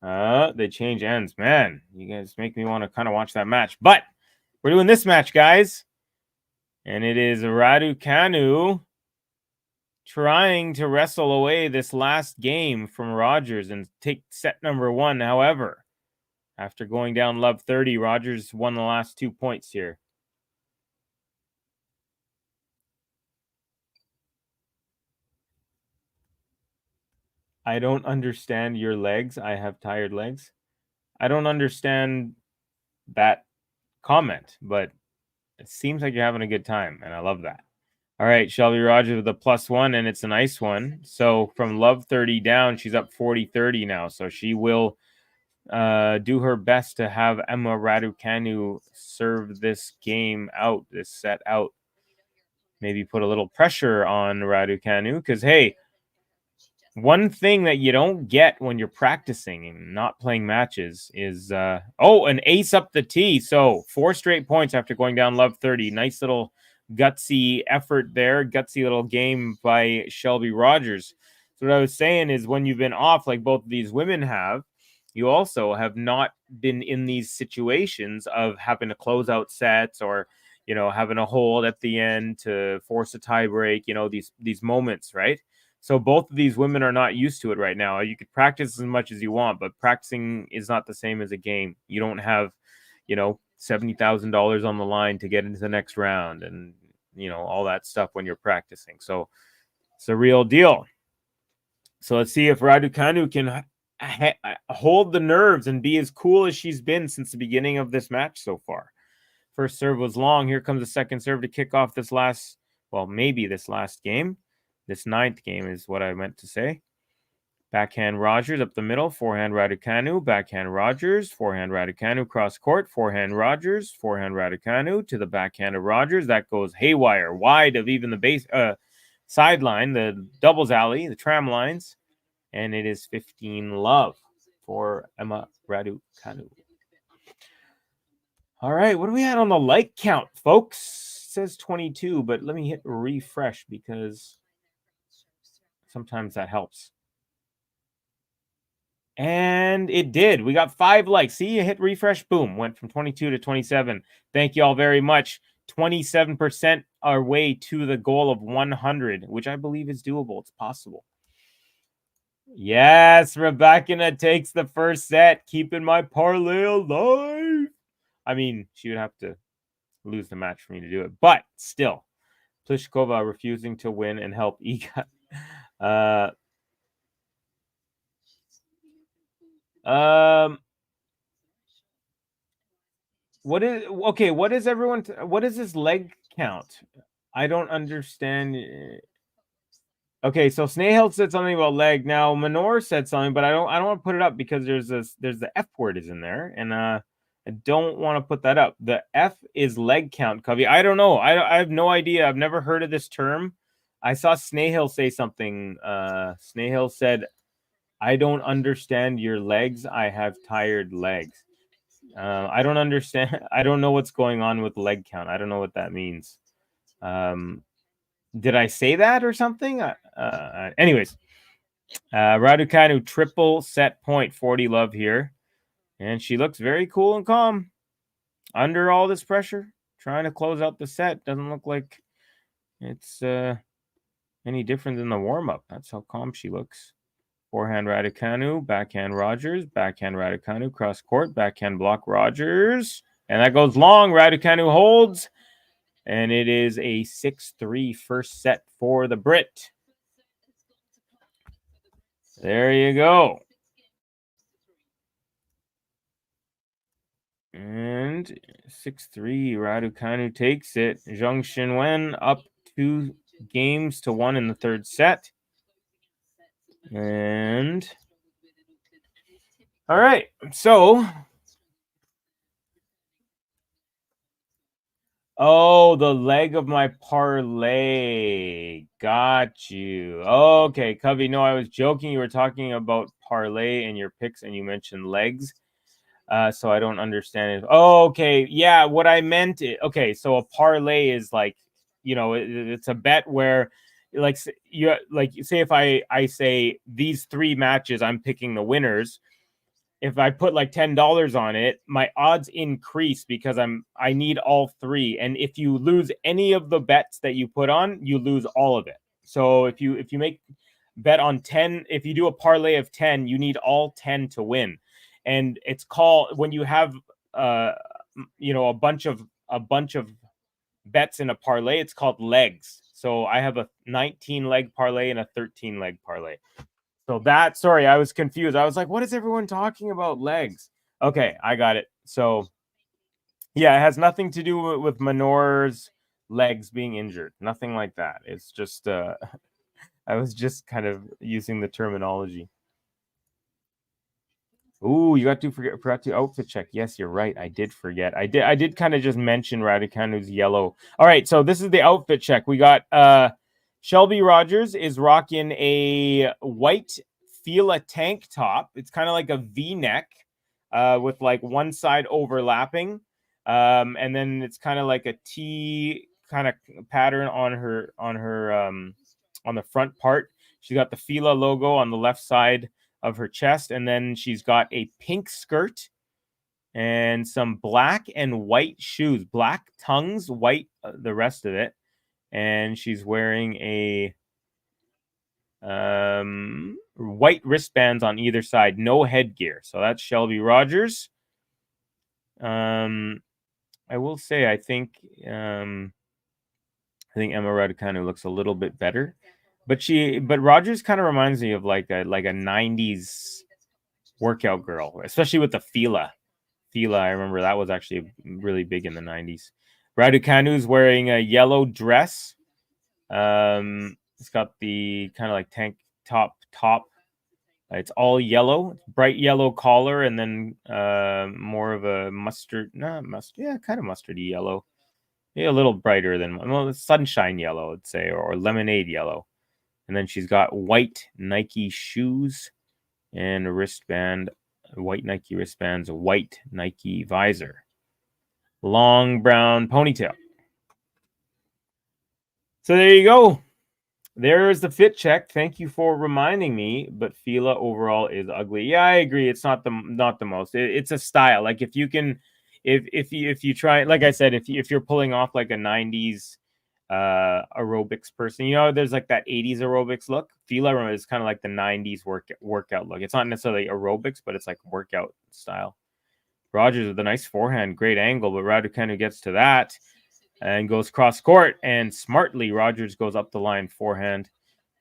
They change ends. Man, you guys make me want to kind of watch that match. But we're doing this match, guys. And it is RADUCANU trying to wrestle away this last game from Rogers and take set number 1. However, after going down love 30, Rogers won the last 2 points here. I don't understand your legs. I have tired legs. I don't understand that comment, but it seems like you're having a good time, and I love that. All right, Shelby Rogers with a +1, and it's a nice one. So from love 30 down, she's up 40-30 now. So she will do her best to have Emma Raducanu serve this game out, this set out. Maybe put a little pressure on Raducanu because, hey, one thing that you don't get when you're practicing and not playing matches is, an ace up the tee. So 4 straight points after going down love 30. Nice little gutsy effort there. Gutsy little game by Shelby Rogers. So what I was saying is when you've been off, like both of these women have, you also have not been in these situations of having to close out sets or, having a hold at the end to force a tie break, these moments, right? So both of these women are not used to it right now. You could practice as much as you want, but practicing is not the same as a game. You don't have, $70,000 on the line to get into the next round and, all that stuff when you're practicing. So it's a real deal. So let's see if Raducanu can hold the nerves and be as cool as she's been since the beginning of this match so far. First serve was long. Here comes the second serve to kick off this last game. This 9th game is what I meant to say. Backhand Rogers up the middle. Forehand Raducanu. Backhand Rogers. Forehand Raducanu. Cross court. Forehand Rogers. Forehand Raducanu to the backhand of Rogers. That goes haywire. Wide of even the base sideline, the doubles alley, the tram lines. And it is 15 love for Emma Raducanu. All right. What do we have on the like count, folks? It says 22, but let me hit refresh because sometimes that helps. And it did. We got 5 likes. See, you hit refresh. Boom. Went from 22 to 27. Thank you all very much. 27% our way to the goal of 100, which I believe is doable. It's possible. Yes, Rebecca takes the first set. Keeping my parlay alive. I mean, she would have to lose the match for me to do it. But still, Pliskova refusing to win and help Iga. What is this leg count? I don't understand. Okay, so Snehel said something about leg. Now Manor said something, but I don't want to put it up because there's the F word is in there, and I don't want to put that up. The F is leg count, Covey. I don't know. I have no idea. I've never heard of this term. I saw Snehel say something. Snehel said, I don't understand your legs. I have tired legs. I don't understand. I don't know what's going on with leg count. I don't know what that means. Did I say that or something? Anyways, Raducanu triple set point, 40 love here. And she looks very cool and calm under all this pressure, trying to close out the set. Doesn't look like it's any different than the warm-up. That's how calm she looks. Forehand Raducanu, backhand Rogers, backhand Raducanu, cross court, backhand block Rogers. And that goes long. Raducanu holds. And it is a 6-3 first set for the Brit. There you go. And 6-3, Raducanu takes it. Zhang Xinwen up 2 games to 1 in the third set. And all right, so the leg of my parlay. Got you. Okay, Covey. No, I was joking. You were talking about parlay and your picks, and you mentioned legs. So I don't understand it. Oh, okay. Yeah, what I meant. Okay, so a parlay is like, it's a bet where, say if I say these 3 matches, I'm picking the winners. If I put like $10 on it, my odds increase because I need all 3. And if you lose any of the bets that you put on, you lose all of it. So if you make bet on 10, if you do a parlay of 10, you need all 10 to win. And it's called, when you have a bunch of bets in a parlay, it's called legs. So I have a 19 leg parlay and a 13 leg parlay. So sorry, I was confused. I was like, what is everyone talking about legs? Okay, I got it. So yeah, it has nothing to do with Manor's legs being injured. Nothing like that. It's just I was just kind of using the terminology. Ooh, you forgot to outfit check. Yes, you're right. I did forget. I did kind of just mention Raducanu's yellow. All right, so this is the outfit check. We got Shelby Rogers is rocking a white Fila tank top. It's kind of like a V-neck with like one side overlapping. And then it's kind of like a T kind of pattern on her on the front part. She's got the Fila logo on the left side of her chest, and then she's got a pink skirt and some black and white shoes, black tongues, white the rest of it, and she's wearing a white wristbands on either side, no headgear. So that's Shelby Rogers. I will say I think Emma Raducanu looks a little bit better. But Rogers kind of reminds me of like a 90s workout girl, especially with the Fila. I remember that was actually really big in the 90s. Raducanu's wearing a yellow dress. It's got the kind of like tank top. It's all yellow, bright yellow collar, and then more of a kind of mustardy yellow. Yeah, a little brighter than sunshine yellow, I'd say, or lemonade yellow. And then she's got white Nike shoes and a wristband, white Nike wristbands, white Nike visor, long brown ponytail. So there you go. There's the fit check. Thank you for reminding me. But Fila overall is ugly. Yeah, I agree. It's not the most. It's a style. Like if you can, if you try, like I said, if you're pulling off like a 90s aerobics person, you know, there's like that 80s aerobics look. Fila is kind of like the 90s workout look. It's not necessarily aerobics, but it's like workout style. Rogers with a nice forehand, great angle, but Raducanu gets to that and goes cross court, and smartly Rogers goes up the line forehand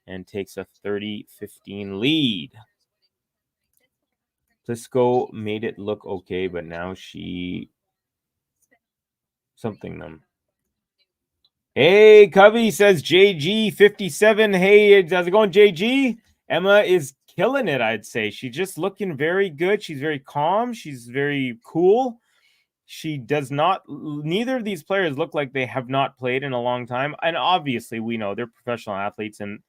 and takes a 30-15 lead. Plisco made it look okay, but now she something them. Hey, Cubby, says JG57. Hey, how's it going, JG? Emma is killing it, I'd say. She's just looking very good. She's very calm. She's very cool. She does not, neither of these players look like they have not played in a long time. And obviously, we know they're professional athletes and,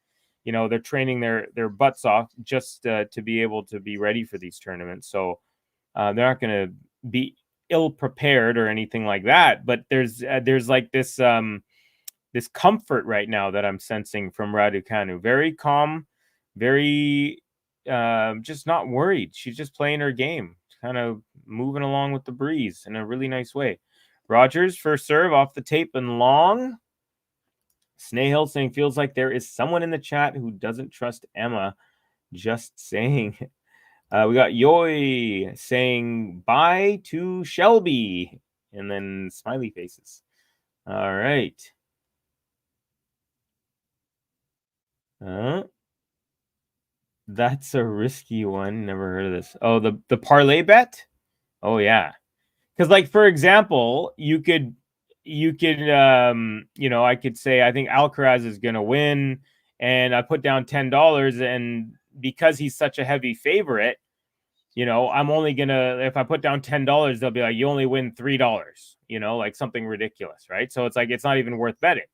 you know, they're training their butts off just to be able to be ready for these tournaments. So they're not going to be ill prepared or anything like that. But there's like this comfort right now that I'm sensing from Raducanu. Very calm, very just not worried. She's just playing her game, kind of moving along with the breeze in a really nice way. Rogers first serve off the tape and long. Snahill saying feels like there is someone in the chat who doesn't trust Emma. Just saying. We got Yoy saying bye to Shelby and then smiley faces. All right. That's a risky one. Never heard of this. Oh, the parlay bet? Oh yeah. Because like for example, you could you know, I could say I think Alcaraz is gonna win, and I put down $10, and because he's such a heavy favorite, you know, I'm only gonna, if I put down $10, they'll be like, you only win $3, you know, like something ridiculous, right? So it's like it's not even worth betting.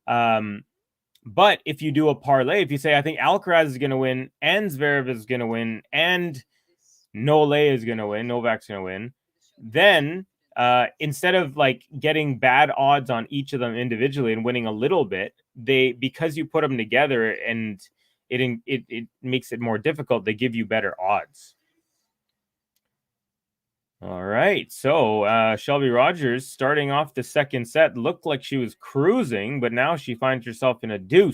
But if you do a parlay, if you say I think Alcaraz is gonna win, and Zverev is gonna win, and Nole is gonna win, Novak's gonna win, then instead of like getting bad odds on each of them individually and winning a little bit, because you put them together and it makes it more difficult, they give you better odds. All right, so Shelby Rogers starting off the second set looked like she was cruising, but now she finds herself in a duel.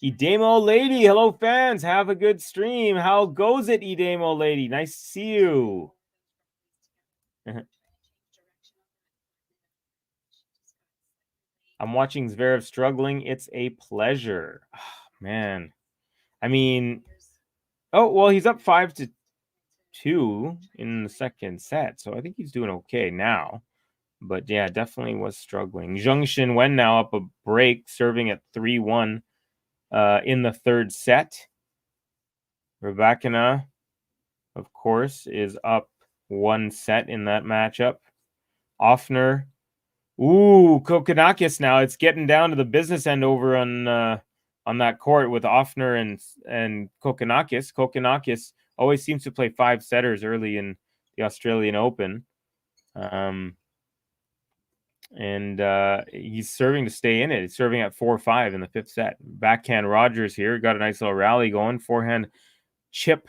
Edemo Lady, hello fans, have a good stream. How goes it, Edemo Lady? Nice to see you. I'm watching Zverev struggling. It's a pleasure. Oh, man. I mean, oh, well, he's up 5-2 in the second set, so I think he's doing okay now. But yeah, definitely was struggling. Zheng Xinwen now up a break, serving at 3-1 in the third set. RADUCANU, of course, is up 1 set in that matchup. Offner. Ooh, Kokkinakis now. It's getting down to the business end over on that court with Offner and Kokkinakis. Kokkinakis always seems to play 5 setters early in the Australian Open. And he's serving to stay in it. He's serving at 4-5 in the 5th set. Backhand Rogers here. Got a nice little rally going. Forehand chip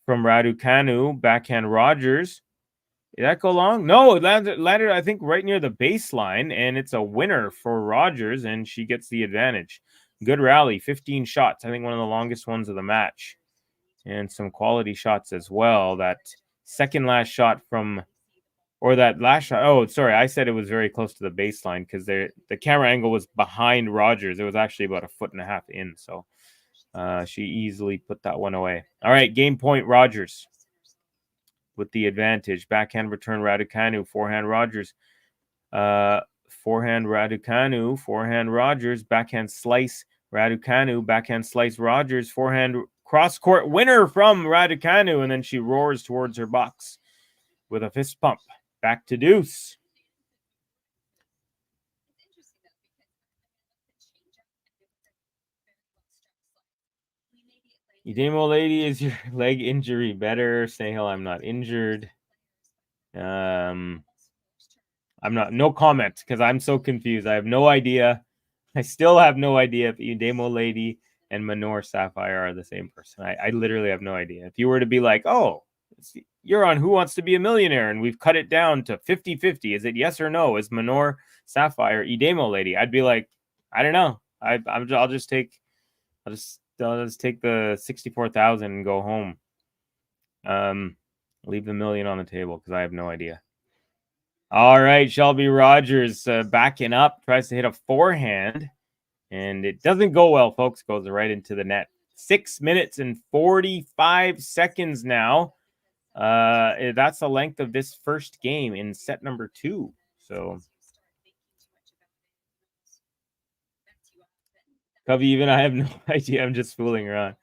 from RADUCANU. Backhand Rogers. Did that go long? No, it landed, I think, right near the baseline. And it's a winner for Rogers. And she gets the advantage. Good rally. 15 shots. I think one of the longest ones of the match. And some quality shots as well. That second last shot from... Or that last shot. Oh, sorry. I said it was very close to the baseline because the camera angle was behind Rogers. It was actually about 1.5 feet in. So she easily put that one away. All right. Game point Rogers with the advantage. Backhand return RADUCANU. Forehand Rogers. Forehand RADUCANU. Forehand Rogers. Backhand slice RADUCANU. Backhand slice Rogers. Forehand cross court winner from RADUCANU. And then she roars towards her box with a fist pump. Back to deuce. Demo lady, is your leg injury better? Snehal, I'm not injured. I'm not. No comment because I'm so confused. I have no idea. I still have no idea if Demo lady and Manor Sapphire are the same person. I literally have no idea. If you were to be like, oh, you're on Who Wants to Be a Millionaire, and we've cut it down to 50-50. Is it yes or no? Is Manor Sapphire Demo lady? I'd be like, I don't know. I'll just take the 64,000 and go home. Leave the million on the table because I have no idea. All right, Shelby Rogers backing up, tries to hit a forehand, and it doesn't go well, folks. Goes right into the net. 6 minutes and 45 seconds now. That's the length of this first game in set number 2. So, Covey, even I have no idea. I'm just fooling around.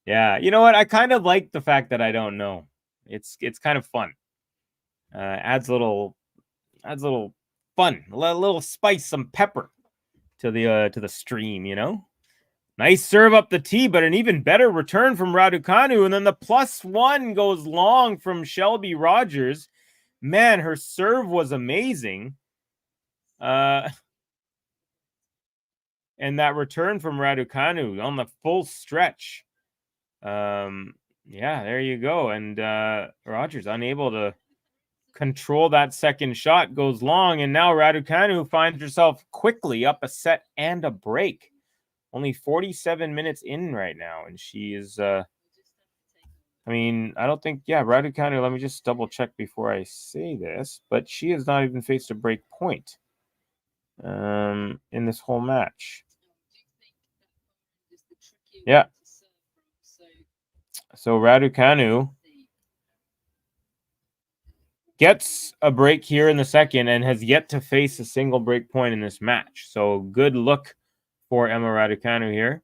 Yeah, you know what? I kind of like the fact that I don't know. It's kind of fun. Adds a little fun, a little spice, some pepper to the stream. You know. Nice serve up the tee, but an even better return from RADUCANU. And then the +1 goes long from Shelby Rogers. Man, her serve was amazing. And that return from RADUCANU on the full stretch. Yeah, there you go. And Rogers unable to control that second shot, goes long. And now RADUCANU finds herself quickly up a set and a break. Only 47 minutes in right now, and she is, I don't think, RADUCANU, let me just double check before I say this, but she has not even faced a break point in this whole match. Yeah. So RADUCANU gets a break here in the second and has yet to face a single break point in this match. So good look for Emma RADUCANU here.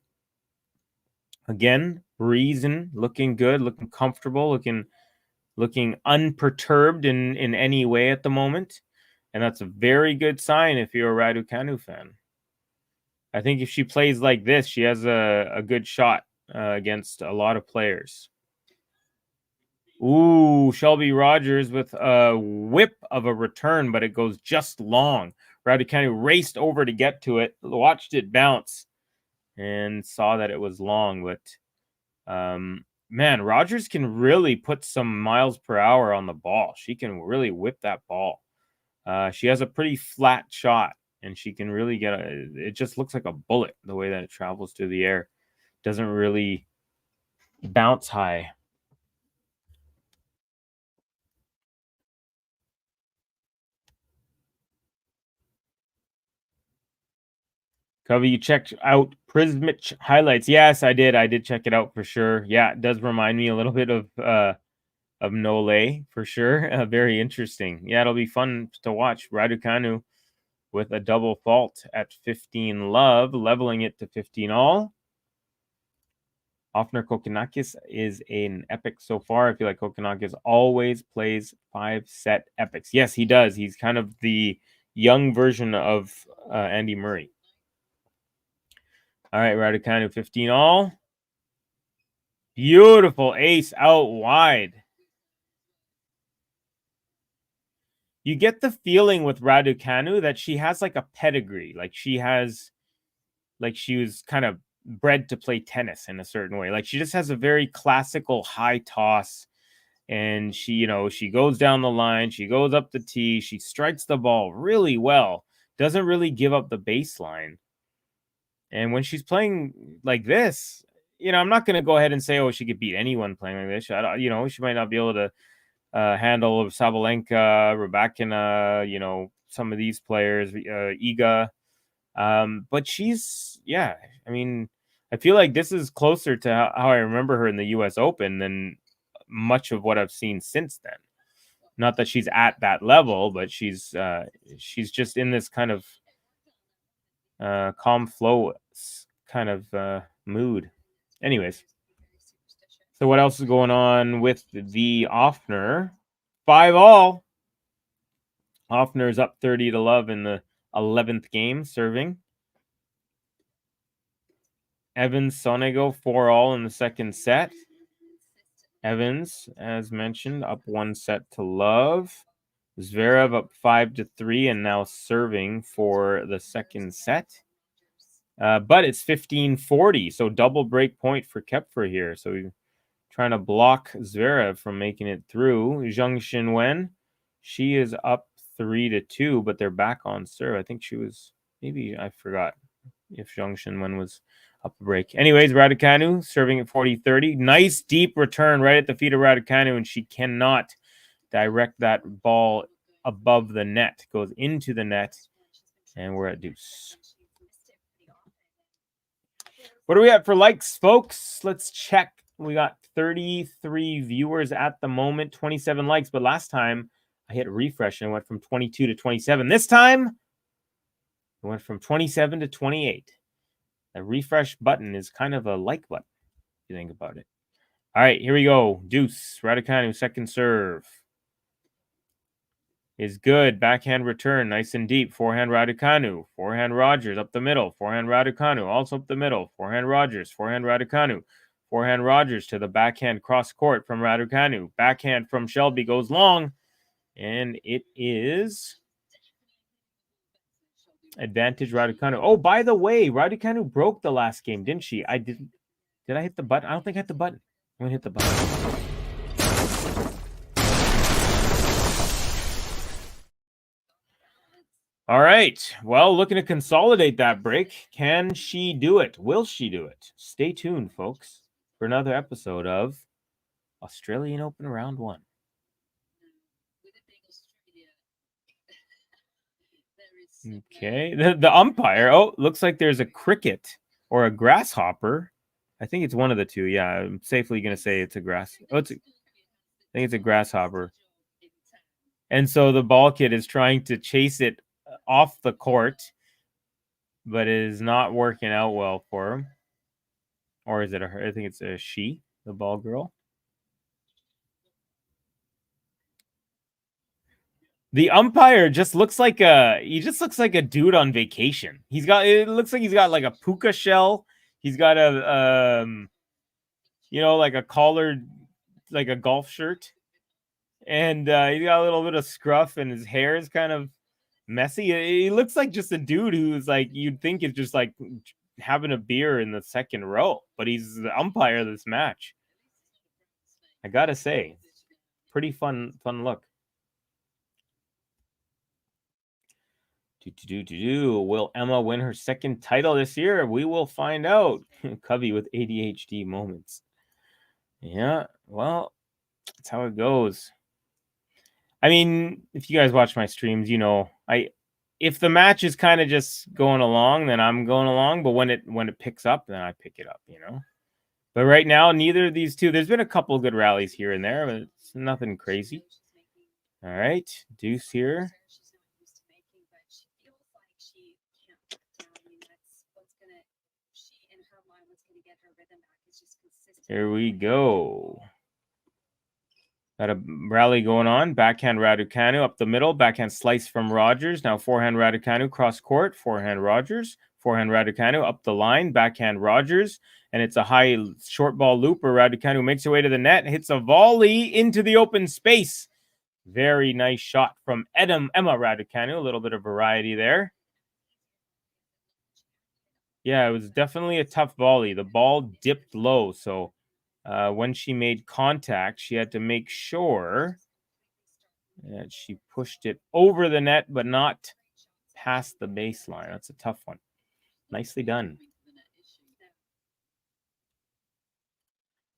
Again, reason, looking good, looking comfortable, looking unperturbed in any way at the moment. And that's a very good sign if you're a RADUCANU fan. I think if she plays like this, she has a good shot against a lot of players. Ooh, Shelby Rogers with a whip of a return, but it goes just long. RADUCANU raced over to get to it, watched it bounce, and saw that it was long. But, man, Rogers can really put some miles per hour on the ball. She can really whip that ball. She has a pretty flat shot, and she can really get it just looks like a bullet the way that it travels through the air. Doesn't really bounce high. Covey, you checked out Prismich highlights. Yes, I did. I did check it out for sure. Yeah, it does remind me a little bit of of Nole for sure. Very interesting. Yeah, it'll be fun to watch. Raducanu with a double fault at 15 love, leveling it to 15 all. Offner Kokkinakis is an epic so far. I feel like Kokkinakis always plays 5-set epics. Yes, he does. He's kind of the young version of Andy Murray. All right, Raducanu 15 all. Beautiful ace out wide. You get the feeling with Raducanu that she has like a pedigree. Like she was kind of bred to play tennis in a certain way. Like she just has a very classical high toss, and she goes down the line, she goes up the tee, she strikes the ball really well, doesn't really give up the baseline. And when she's playing like this, I'm not going to go ahead and say, she could beat anyone playing like this. She might not be able to handle Sabalenka, Rybakina, some of these players, Iga. But she's, I feel like this is closer to how I remember her in the U.S. Open than much of what I've seen since then. Not that she's at that level, but she's just in this kind of calm flow kind of mood. Anyways, so what else is going on with the Offner? 5 all. Offner is up 30 to love in the 11th game serving. Evans Sonego 4 all in the second set. Evans, as mentioned, up 1 set to love. Zverev up 5-3 and now serving for the second set. But it's 15-40, so double break point for Koepfer here. So we're trying to block Zverev from making it through. Zheng Xinwen, she is up 3-2, but they're back on serve. I think she was, maybe I forgot if Zheng Xinwen was up a break. Anyways, Raducanu serving at 40-30. Nice deep return right at the feet of Raducanu, and she cannot direct that ball above the net. Goes into the net, and we're at deuce. What are we at for likes, folks? Let's check. We got 33 viewers at the moment, 27 likes, but last time I hit refresh and it went from 22 to 27. This time, it went from 27 to 28. The refresh button is kind of a like button, if you think about it. All right, here we go. Deuce, Raducanu, second serve. Is good. Backhand return, nice and deep. Forehand Raducanu. Forehand Rogers up the middle. Forehand Raducanu, also up the middle. Forehand Rogers. Forehand Raducanu. Forehand Rogers to the backhand cross court from Raducanu. Backhand from Shelby goes long. And it is advantage Raducanu. Oh, by the way, Raducanu broke the last game, didn't she? Did I hit the button? I don't think I hit the button. I'm going to hit the button. All right. Well, looking to consolidate that break. Can she do it? Will she do it? Stay tuned, folks, for another episode of Australian Open Round 1. Okay. The umpire. Oh, looks like there's a cricket or a grasshopper. I think it's one of the two. Yeah, I'm safely going to say it's a I think it's a grasshopper. And so the ball kid is trying to chase it off the court, but it is not working out well for him. Or is it her? I think it's a she, the ball girl. The umpire just looks like a dude on vacation. It looks like he's got like a puka shell. He's got a like a collared, like a golf shirt. And he's got a little bit of scruff, and his hair is kind of messy. He looks like just a dude who's like, you'd think is just like having a beer in the second row, but he's the umpire of this match. I gotta say, pretty fun look. Will Emma win her second title this year? We will find out. Covey with ADHD moments. Yeah, well, that's how it goes. I mean, if you guys watch my streams, if the match is kind of just going along, then I'm going along. But when it picks up, then I pick it up, But right now, neither of these two. There's been a couple good rallies here and there, but it's nothing crazy. All right, deuce here. She's not used to making, but she feels like she can't put it down. I mean, that's what's gonna. She in her mind, what's gonna get her rhythm back is just consistent. Here we go. Got a rally going on. Backhand Raducanu up the middle. Backhand slice from Rogers. Now forehand Raducanu cross court. Forehand Rogers. Forehand Raducanu up the line. Backhand Rogers. And it's a high short ball loop where Raducanu makes her way to the net. Hits a volley into the open space. Very nice shot from Emma Raducanu. A little bit of variety there. Yeah, it was definitely a tough volley. The ball dipped low, so when she made contact, she had to make sure that she pushed it over the net, but not past the baseline. That's a tough one. Nicely done.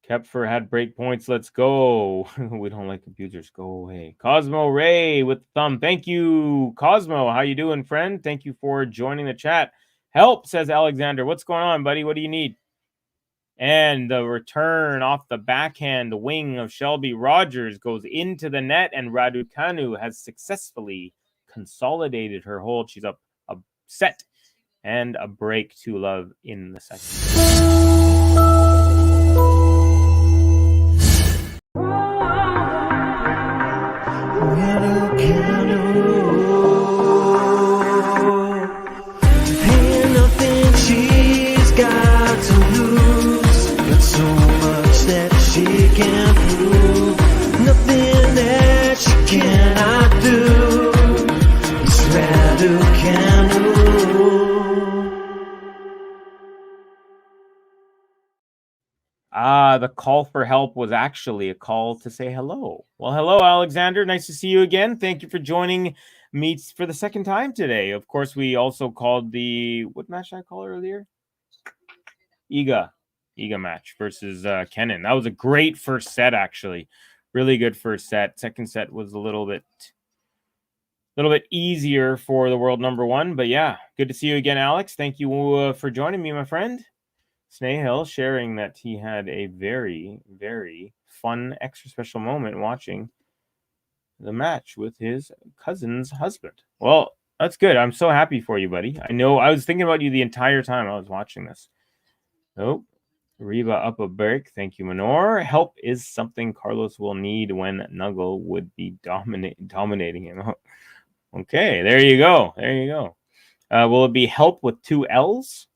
Kepfer had break points. Let's go. We don't like abusers. Go away. Cosmo Ray with the thumb. Thank you, Cosmo. How you doing, friend? Thank you for joining the chat. Help, says Alexander. What's going on, buddy? What do you need? And the return off the backhand wing of Shelby Rogers goes into the net, and Raducanu has successfully consolidated her hold. She's up a set and a break to love in the second. Ain't nothing she's got to lose, but so much that she can prove. Nothing that she cannot do. It's RADUCANU. The call for help was actually a call to say hello. Well, hello, Alexander. Nice to see you again. Thank you for joining me for the second time today. Of course, we also called the, what match did I call earlier? Iga match versus Kenin. That was a great first set, actually. Really good first set. Second set was a little bit easier for the world number one. But yeah, good to see you again, Alex. Thank you for joining me, my friend. Snahill sharing that he had a very, very fun, extra special moment watching the match with his cousin's husband. Well, that's good. I'm so happy for you, buddy. I know I was thinking about you the entire time I was watching this. Oh, Reba up a break. Thank you, Manor. Help is something Carlos will need when Nuggle would be dominating him. Okay, there you go. There you go. Will it be help with two L's?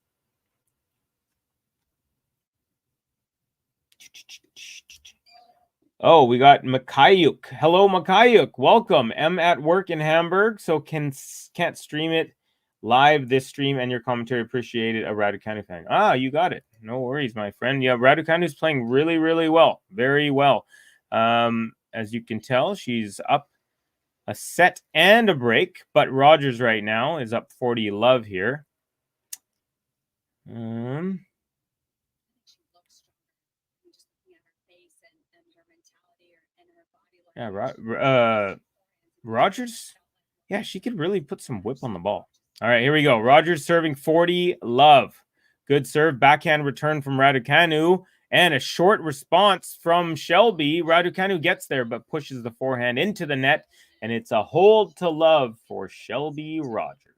Oh, we got Makayuk. Hello, Makayuk. Welcome. I'm at work in Hamburg, so can't stream it live this stream, and your commentary appreciated. A Raducanu fan. Ah, you got it. No worries, my friend. Yeah, Raducanu is playing really, really well. Very well. As you can tell, she's up a set and a break, but Rogers right now is up 40 love here. Yeah, Rogers. Yeah, she could really put some whip on the ball. All right, here we go. Rogers serving 40 love. Good serve. Backhand return from Raducanu. And a short response from Shelby. Raducanu gets there, but pushes the forehand into the net. And it's a hold to love for Shelby Rogers.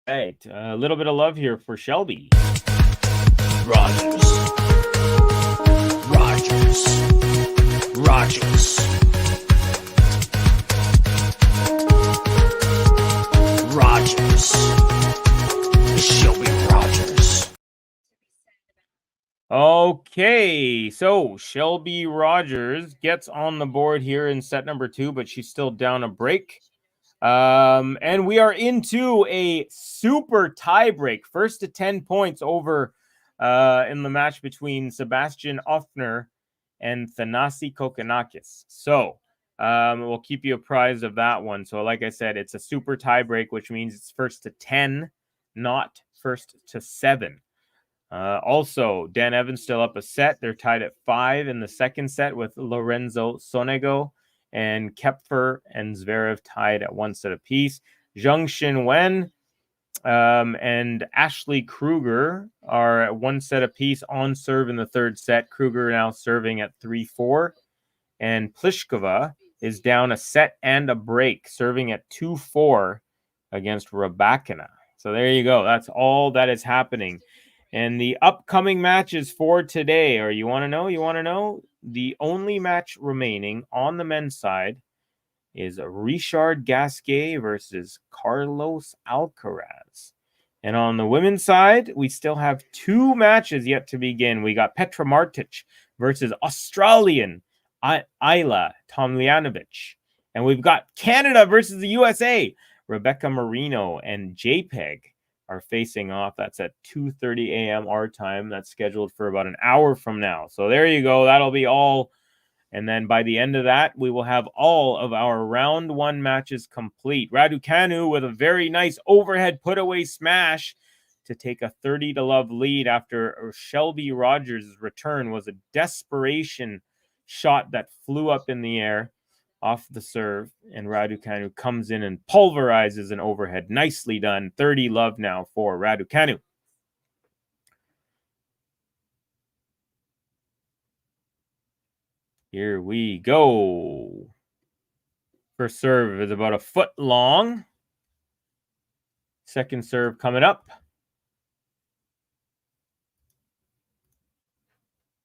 All right, a little bit of love here for Shelby. Rogers. Shelby Rogers. Okay, so Shelby Rogers gets on the board here in set number 2, but she's still down a break. And we are into a super tie break. First to 10 points over in the match between Sebastian Offner and Thanasi Kokkinakis. So we'll keep you apprised of that one. So like I said, it's a super tie break, which means it's first to 10, not first to 7. Also, Dan Evans still up a set. They're tied at 5 in the second set with Lorenzo Sonego, and Kepfer and Zverev tied at 1 set apiece. Zheng Xinwen And Ashley Kruger are at one set apiece on serve in the third set. Kruger now serving at 3-4. And Pliskova is down a set and a break, serving at 2-4 against RADUCANU. So there you go. That's all that is happening. And the upcoming matches for today, or you want to know? You want to know? The only match remaining on the men's side is Richard Gasquet versus Carlos Alcaraz. And on the women's side, we still have 2 matches yet to begin. We got Petra Martic versus Australian Ayla Tomljanovic. And we've got Canada versus the USA. Rebecca Marino and JPEG are facing off. That's at 2:30 a.m. our time. That's scheduled for about an hour from now. So there you go. That'll be all. And then by the end of that, we will have all of our round 1 matches complete. RADUCANU with a very nice overhead put-away smash to take a 30-love lead after Shelby Rogers' return was a desperation shot that flew up in the air off the serve. And RADUCANU comes in and pulverizes an overhead. Nicely done. 30-love now for RADUCANU. Here we go. First serve is about a foot long. Second serve coming up.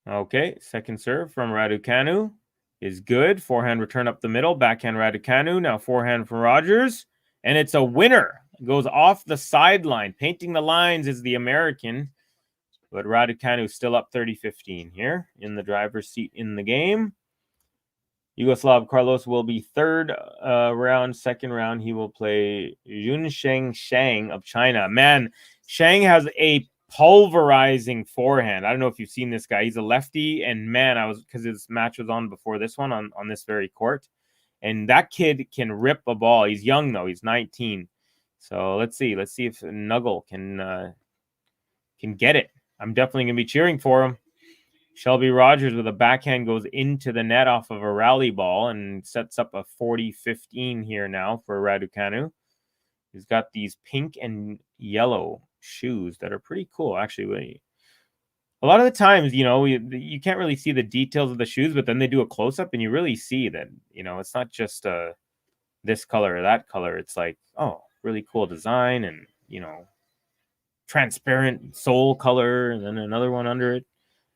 Okay, second serve from RADUCANU is good. Forehand return up the middle. Backhand RADUCANU. Now forehand from Rogers. And it's a winner. It goes off the sideline. Painting the lines is the American. But RADUCANU still up 30-15 here in the driver's seat in the game. Yugoslav Carlos will be third round. Second round, he will play Yunsheng Shang of China. Man, Shang has a pulverizing forehand. I don't know if you've seen this guy. He's a lefty, and man, because his match was on before this one on this very court. And that kid can rip a ball. He's young, though. He's 19. So let's see. Let's see if Nuggle can get it. I'm definitely going to be cheering for him. Shelby Rogers with a backhand goes into the net off of a rally ball and sets up a 40-15 here now for RADUCANU. He's got these pink and yellow shoes that are pretty cool. Actually, a lot of the times, you can't really see the details of the shoes, but then they do a close-up and you really see that, it's not just this color or that color. It's like, oh, really cool design and, transparent sole color and then another one under it.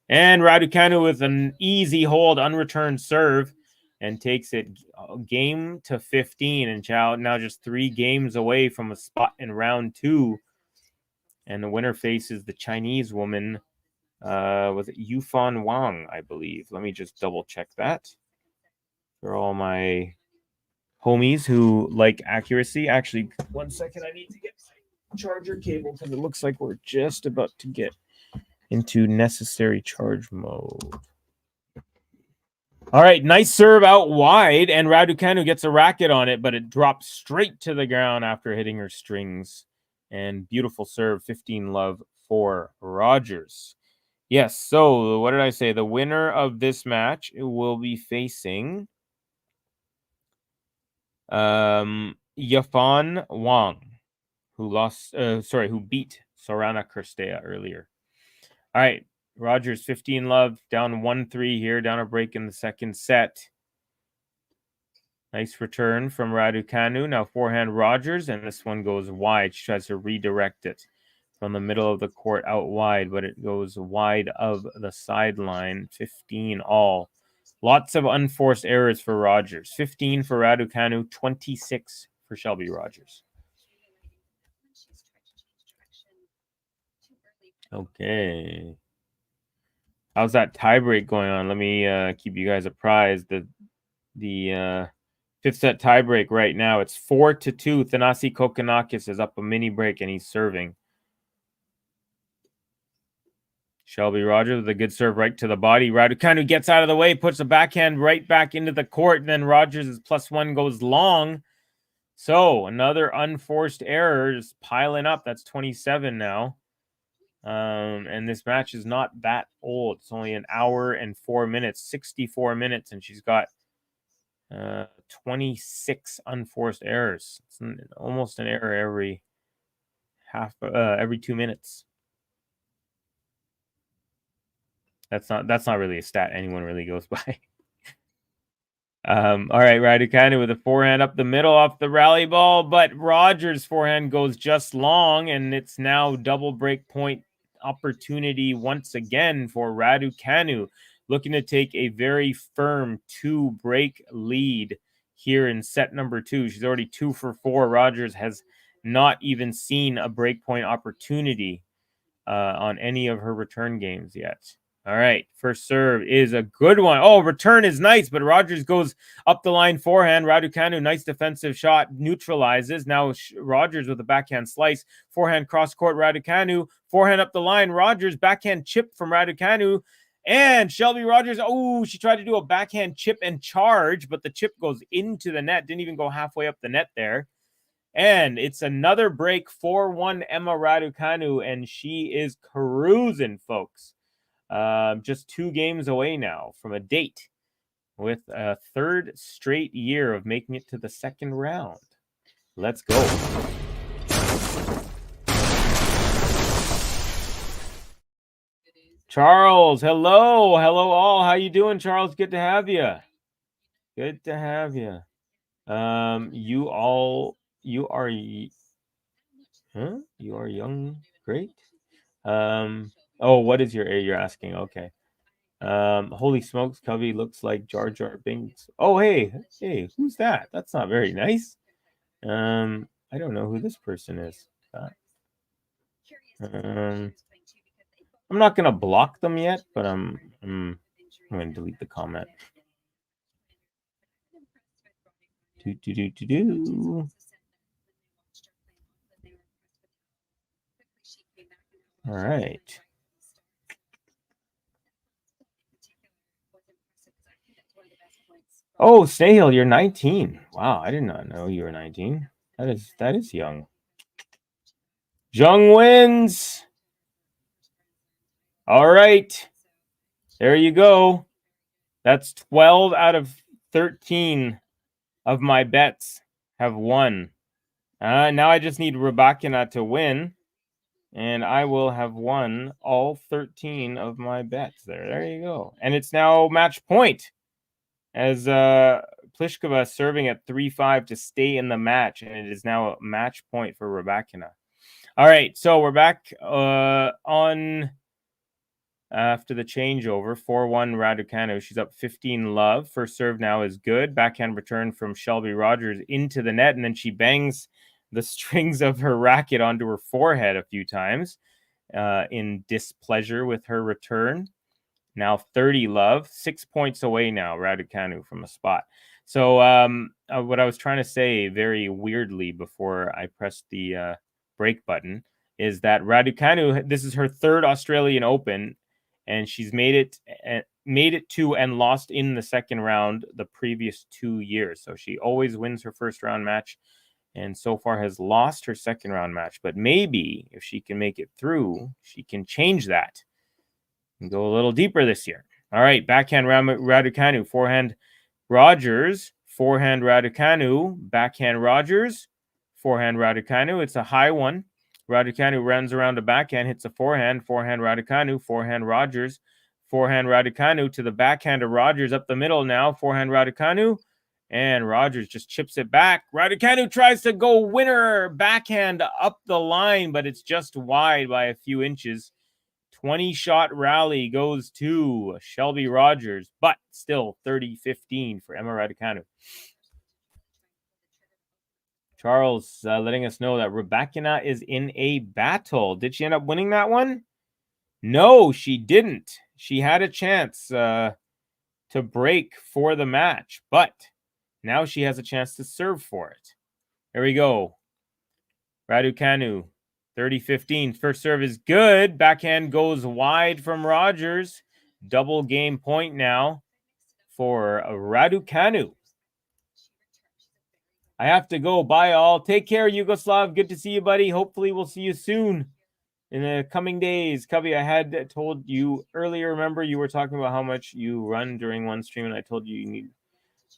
And RADUCANU with an easy hold, unreturned serve, and takes it game to 15. And now just 3 games away from a spot in round 2. And the winner faces the Chinese woman, was it Yufan Wang, I believe. Let me just double check that. For all my homies who like accuracy. Actually, 1 second, I need to get my charger cable because it looks like we're just about to get into necessary charge mode. All right, nice serve out wide, and RADUCANU gets a racket on it, but it drops straight to the ground after hitting her strings. And beautiful serve, 15-love for Rogers. Yes, so what did I say? The winner of this match will be facing Yafan Wang, who beat Sorana Kirstea earlier. All right, Rogers 15-love, down 1-3 here, down a break in the second set. Nice return from RADUCANU. Now forehand Rogers, and this one goes wide. She tries to redirect it from the middle of the court out wide, but it goes wide of the sideline. 15 all. Lots of unforced errors for Rogers. 15 for RADUCANU, 26 for Shelby Rogers. Okay. How's that tiebreak going on? Let me keep you guys apprised. The fifth set tiebreak right now, it's 4-2. Thanasi Kokkinakis is up a mini break and he's serving. Shelby Rogers with a good serve right to the body. RADUCANU gets out of the way, puts a backhand right back into the court, and then Rogers' +1 goes long. So another unforced error is piling up. That's 27 now. And this match is not that old. It's only an hour and 4 minutes, 64 minutes, and she's got 26 unforced errors. It's almost an error every every 2 minutes. That's not really a stat anyone really goes by. All right, Raducanu with a forehand up the middle off the rally ball, but Rogers' forehand goes just long, and it's now double break point opportunity once again for Raducanu, looking to take a very firm 2-break lead here in set number 2. She's already 2 for 4. Rogers has not even seen a break point opportunity on any of her return games yet. All right, first serve is a good one. Oh, return is nice, but Rogers goes up the line forehand. Raducanu, nice defensive shot, neutralizes. Now Rogers with a backhand slice. Forehand cross court, Raducanu. Forehand up the line, Rogers. Backhand chip from Raducanu. And Shelby Rogers, oh, she tried to do a backhand chip and charge, but the chip goes into the net. Didn't even go halfway up the net there. And it's another break, 4-1 Emma Raducanu, and she is cruising, folks. Just 2 games away now from a date with a 3rd straight year of making it to the second round. Let's go. Charles, hello. Hello all. How you doing, Charles? Good to have you. Good to have you. You are young. Great. Oh, what is your age? You're asking. Okay. Holy smokes, Covey looks like Jar Jar Binks. Oh, hey, who's that? That's not very nice. I don't know who this person is. I'm not gonna block them yet, but I'm gonna delete the comment. All right. Oh, Snail, you're 19. Wow, I did not know you were 19. That is young. Jung wins. All right. There you go. That's 12 out of 13 of my bets have won. Now I just need Rabakina to win, and I will have won all 13 of my bets there. There you go. And it's now match point as Pliskova serving at 3-5 to stay in the match, and it is now a match point for Rabakina. All right, so we're back on after the changeover. 4-1 Raducanu. She's up 15 love. First serve now is good. Backhand return from Shelby Rogers into the net, and then she bangs the strings of her racket onto her forehead a few times in displeasure with her return. Now 30 love. 6 points away now, Raducanu from a spot. So what I was trying to say very weirdly before I pressed the break button is that Raducanu, this is her 3rd Australian Open, and she's made it to and lost in the second round the previous 2 years. So she always wins her first round match, and so far has lost her second round match. But maybe if she can make it through, she can change that and go a little deeper this year. All right, backhand Raducanu, forehand Rogers, forehand Raducanu, backhand Rogers, forehand Raducanu. It's a high one. Raducanu runs around the backhand, hits a forehand Raducanu, forehand Rogers, forehand Raducanu to the backhand of Rogers up the middle now, forehand Raducanu, and Rogers just chips it back. Raducanu tries to go winner backhand up the line, but it's just wide by a few inches. 20-shot rally goes to Shelby Rogers, but still 30-15 for Emma Raducanu. Charles letting us know that Rabakina is in a battle. Did she end up winning that one? No, she didn't. She had a chance to break for the match, but now she has a chance to serve for it. There we go. Raducanu, 30-15. First serve is good. Backhand goes wide from Rogers. Double game point now for Raducanu. I have to go. Bye, all. Take care, Yugoslav. Good to see you, buddy. Hopefully, we'll see you soon in the coming days. Cubby, I had told you earlier, remember, you were talking about how much you run during one stream, and I told you need...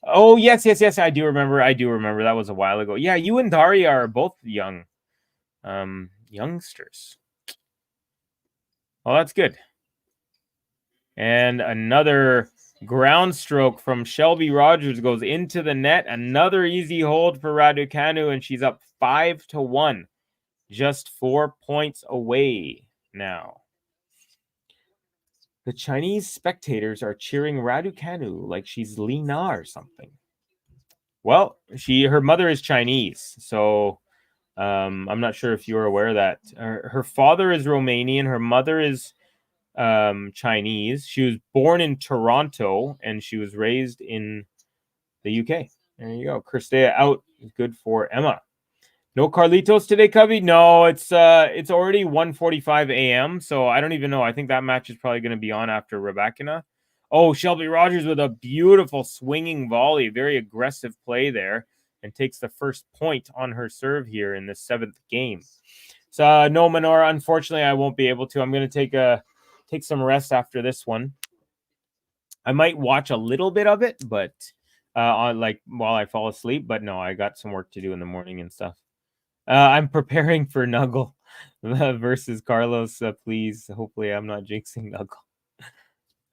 Oh, yes. I do remember. That was a while ago. Yeah, you and Daria are both young. youngsters. Well, that's good. And another ground stroke from Shelby Rogers goes into the net. Another easy hold for Raducanu, and she's up 5-1. Just 4 points away now. The Chinese spectators are cheering Raducanu like she's Li Na or something. Well, her mother is Chinese, so I'm not sure if you're aware of that. Her father is Romanian. Her mother is Chinese. She was born in Toronto and she was raised in the UK. There you go. Christea out is good for Emma. No Carlitos today, Cubby? No, it's already 1:45 a.m. So I don't even know. I think that match is probably going to be on after Rebecca. Oh, Shelby Rogers with a beautiful swinging volley. Very aggressive play there, and takes the first point on her serve here in the 7th game. So no, Menora, unfortunately, I won't be able to. I'm going to take some rest after this one. I might watch a little bit of it, but on while I fall asleep. But no, I got some work to do in the morning and stuff. I'm preparing for Nuggle versus Carlos. Please, hopefully, I'm not jinxing Nuggle.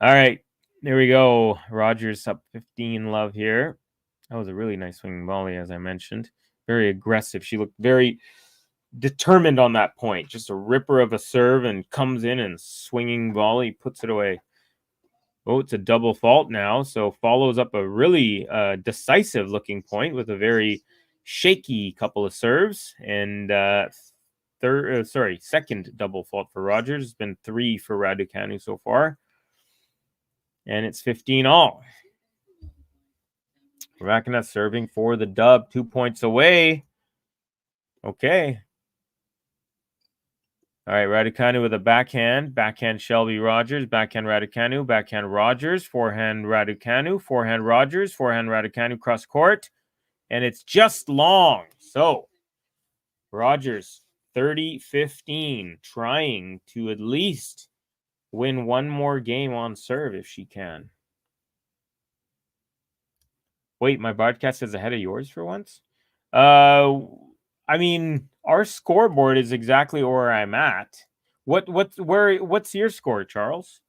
All right, there we go. Rogers up 15 love here. That was a really nice swinging volley, as I mentioned. Very aggressive. She looked very determined on that point. Just a ripper of a serve and comes in and swinging volley, puts it away. Oh, it's a double fault now. So follows up a really decisive looking point with a very shaky couple of serves. And second double fault for Rogers. It's been 3 for Raducanu so far. And it's 15 all. Rebecca serving for the dub, 2 points away. Okay. All right, Raducanu with a backhand. Backhand Shelby Rogers. Backhand Raducanu. Backhand Rogers. Forehand Raducanu. Forehand Rogers. Forehand Raducanu cross court. And it's just long. So, Rogers, 30-15, trying to at least win one more game on serve if she can. Wait, my broadcast is ahead of yours for once? I mean, our scoreboard is exactly where I'm at. What's your score, Charles?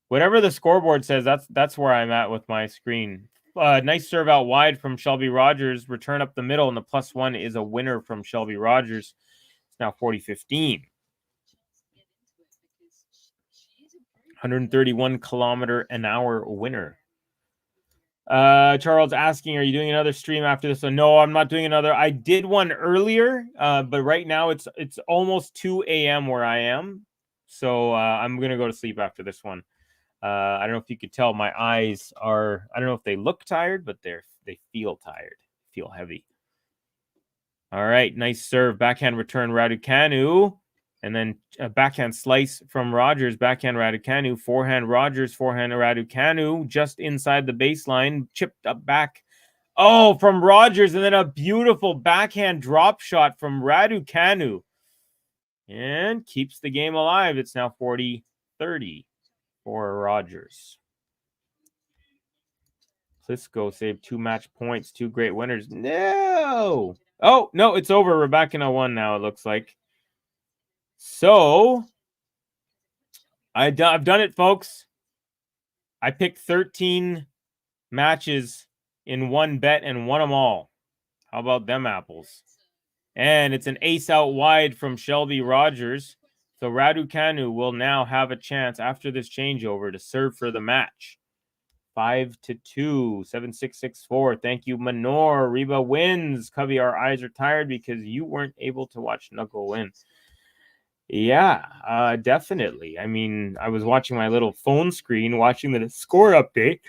Whatever the scoreboard says, that's where I'm at with my screen. Nice serve out wide from Shelby Rogers. Return up the middle, and the +1 is a winner from Shelby Rogers. It's now 40-15. 131 kilometer an hour winner. Charles asking, are you doing another stream after this? So no, I'm not doing another. I did one earlier, but right now it's almost 2 a.m. where I am. So I'm going to go to sleep after this one. I don't know if you could tell my eyes are, I don't know if they look tired, but they feel tired, feel heavy. All right, nice serve. Backhand return Raducanu. And then a backhand slice from Rogers. Backhand Raducanu. Forehand Rogers. Forehand Raducanu. Just inside the baseline. Chipped up back. Oh, from Rogers. And then a beautiful backhand drop shot from Raducanu. And keeps the game alive. It's now 40-30 for Rogers. Klitschko saved 2 match points. 2 great winners. No. Oh, no, it's over. Rebecca won now, it looks like. So, I've done it, folks. I picked 13 matches in one bet and won them all. How about them apples? And it's an ace out wide from Shelby Rogers. So Raducanu will now have a chance after this changeover to serve for the match. 5-2, 7-6-6-4. Thank you, Manor. Reba wins. Covey, our eyes are tired because you weren't able to watch Knuckle win. Yeah, definitely. I mean, I was watching my little phone screen, watching the score update.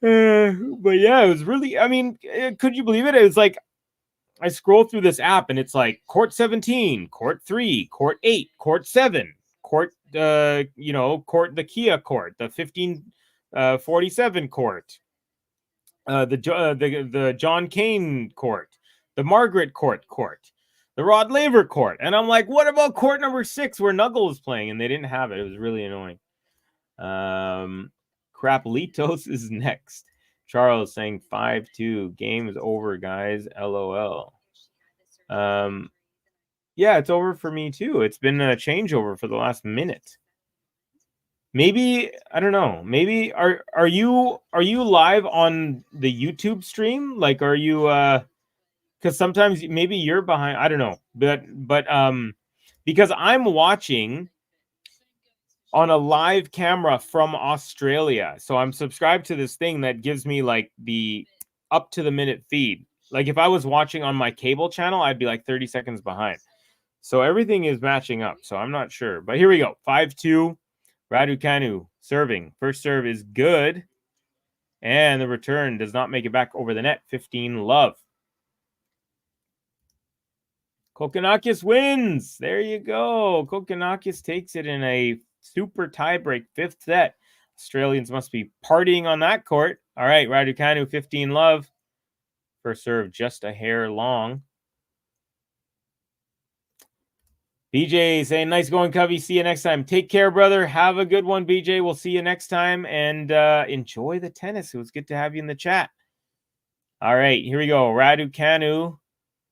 But yeah, it was really, I mean, could you believe it? It was like, I scroll through this app and it's like court 17, court 3, court 8, court 7, court, court, the Kia court, the 1547 court, the John Kane court, the Margaret court, the Rod Laver court. And I'm like, what about court number 6 where Nuggle was playing? And they didn't have it. It was really annoying. Crapolitos is next. Charles saying 5-2. Game is over, guys. LOL. Yeah, it's over for me too. It's been a changeover for the last minute. Maybe I don't know. Maybe are you live on the YouTube stream? Like, are you? Because sometimes maybe you're behind. I don't know, but because I'm watching on a live camera from Australia, so I'm subscribed to this thing that gives me like the up to the minute feed. Like if I was watching on my cable channel, I'd be like 30 seconds behind. So everything is matching up. So I'm not sure. But here we go. 5-2. RADUCANU serving. First serve is good. And the return does not make it back over the net. 15 love. Kokkinakis wins. There you go. Kokkinakis takes it in a super tiebreak 5th set. Australians must be partying on that court. All right, RADUCANU 15 love. First serve just a hair long. BJ saying, nice going, Covey. See you next time. Take care, brother. Have a good one, BJ. We'll see you next time. And enjoy the tennis. It was good to have you in the chat. All right, here we go. RADUCANU.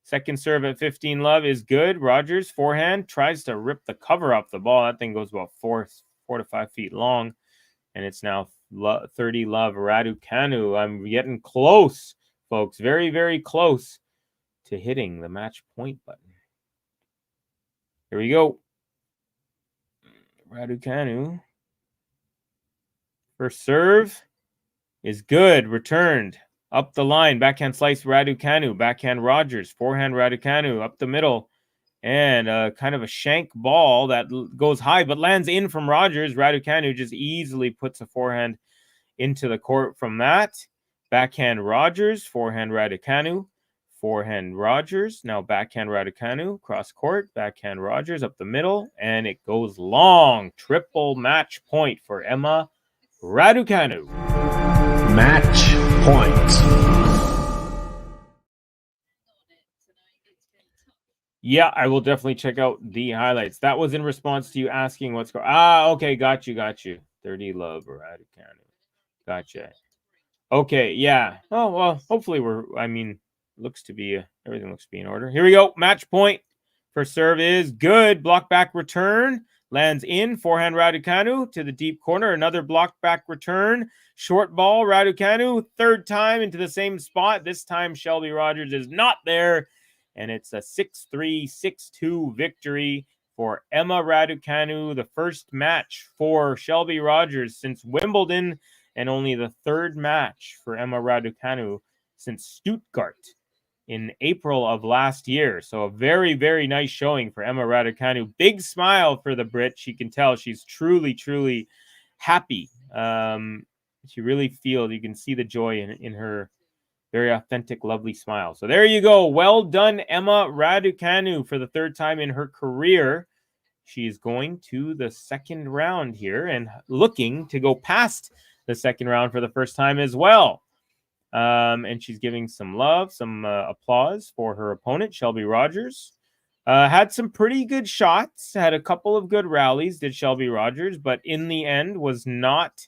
Second serve at 15 love is good. Rogers, forehand, tries to rip the cover off the ball. That thing goes about 4 to 5 feet long. And it's now 30 love RADUCANU. I'm getting close, folks. Very, very close to hitting the match point button. Here we go. RADUCANU. First serve is good. Returned. Up the line. Backhand slice RADUCANU. Backhand Rogers. Forehand RADUCANU. Up the middle. And kind of a shank ball that goes high but lands in from Rogers. RADUCANU just easily puts a forehand into the court from that. Backhand Rogers. Forehand RADUCANU. Forehand Rogers, now backhand RADUCANU, cross court, backhand Rogers up the middle, and it goes long. Triple match point for Emma RADUCANU. Match point. Yeah, I will definitely check out the highlights. That was in response to you asking what's going on. Okay, got you. 30 love RADUCANU. Gotcha. Okay, yeah. Oh, well, hopefully everything looks to be in order. Here we go. Match point. First serve is good. Block back return. Lands in. Forehand RADUCANU to the deep corner. Another block back return. Short ball RADUCANU. Third time into the same spot. This time Shelby Rogers is not there. And it's a 6-3, 6-2 victory for Emma RADUCANU. The first match for Shelby Rogers since Wimbledon. And only the third match for Emma RADUCANU since Stuttgart in April of last year. So a very, very nice showing for Emma RADUCANU. Big smile for the Brit. You can tell she's truly, truly happy. She really feels, you can see the joy in her very authentic, lovely smile. So there you go. Well done, Emma RADUCANU, for the third time in her career. She's going to the second round here and looking to go past the second round for the first time as well. And she's giving some love, some applause for her opponent, Shelby Rogers. Had some pretty good shots, had a couple of good rallies, did Shelby Rogers, but in the end was not,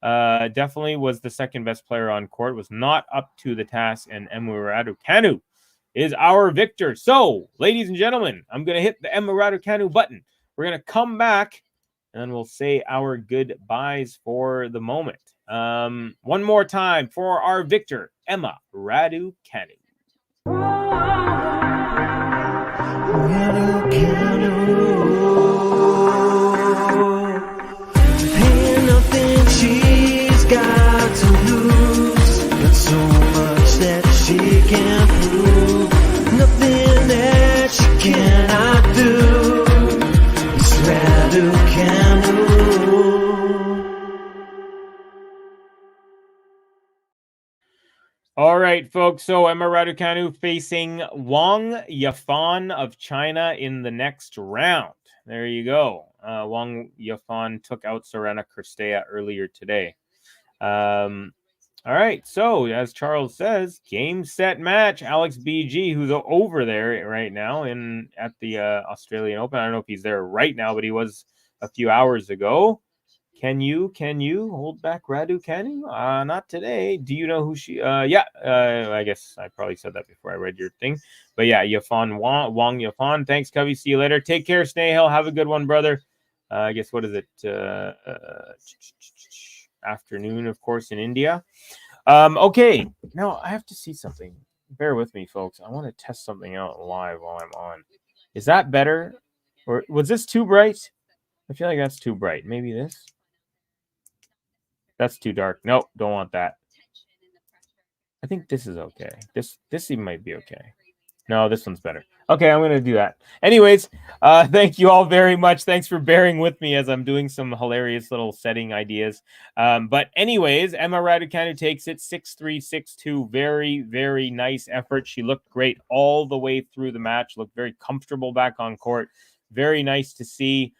definitely was the second best player on court, was not up to the task, and Emma RADUCANU is our victor. So, ladies and gentlemen, I'm going to hit the Emma RADUCANU button. We're going to come back, and then we'll say our goodbyes for the moment. One more time for our victor, Emma RADUCANU. Ain't nothing she's got to lose, but so much that she can prove. Nothing that she cannot do. It's RADUCANU. All right, folks. So Emma RADUCANU facing Wang Yafan of China in the next round. There you go. Wang Yafan took out Serena Cristea earlier today. All right. So as Charles says, game, set, match. Alex BG, who's over there right now at the Australian Open. I don't know if he's there right now, but he was a few hours ago. Can you hold back RADUCANU? Not today. Do you know who she? Yeah. I guess I probably said that before I read your thing. But yeah, Yafan Wong Yafan. Thanks, Covey. See you later. Take care, Snail. Have a good one, brother. I guess what is it? Afternoon, of course, in India. Okay. Now I have to see something. Bear with me, folks. I want to test something out live while I'm on. Is that better? Or was this too bright? I feel like that's too bright. Maybe this. That's too dark. Nope, don't want that. I think this is okay. This even might be okay. No, this one's better. Okay, I'm going to do that. Anyways, thank you all very much. Thanks for bearing with me as I'm doing some hilarious little setting ideas. But anyways, Emma Raducanu takes it 6-3, 6-2. Very, very nice effort. She looked great all the way through the match. Looked very comfortable back on court. Very nice to see.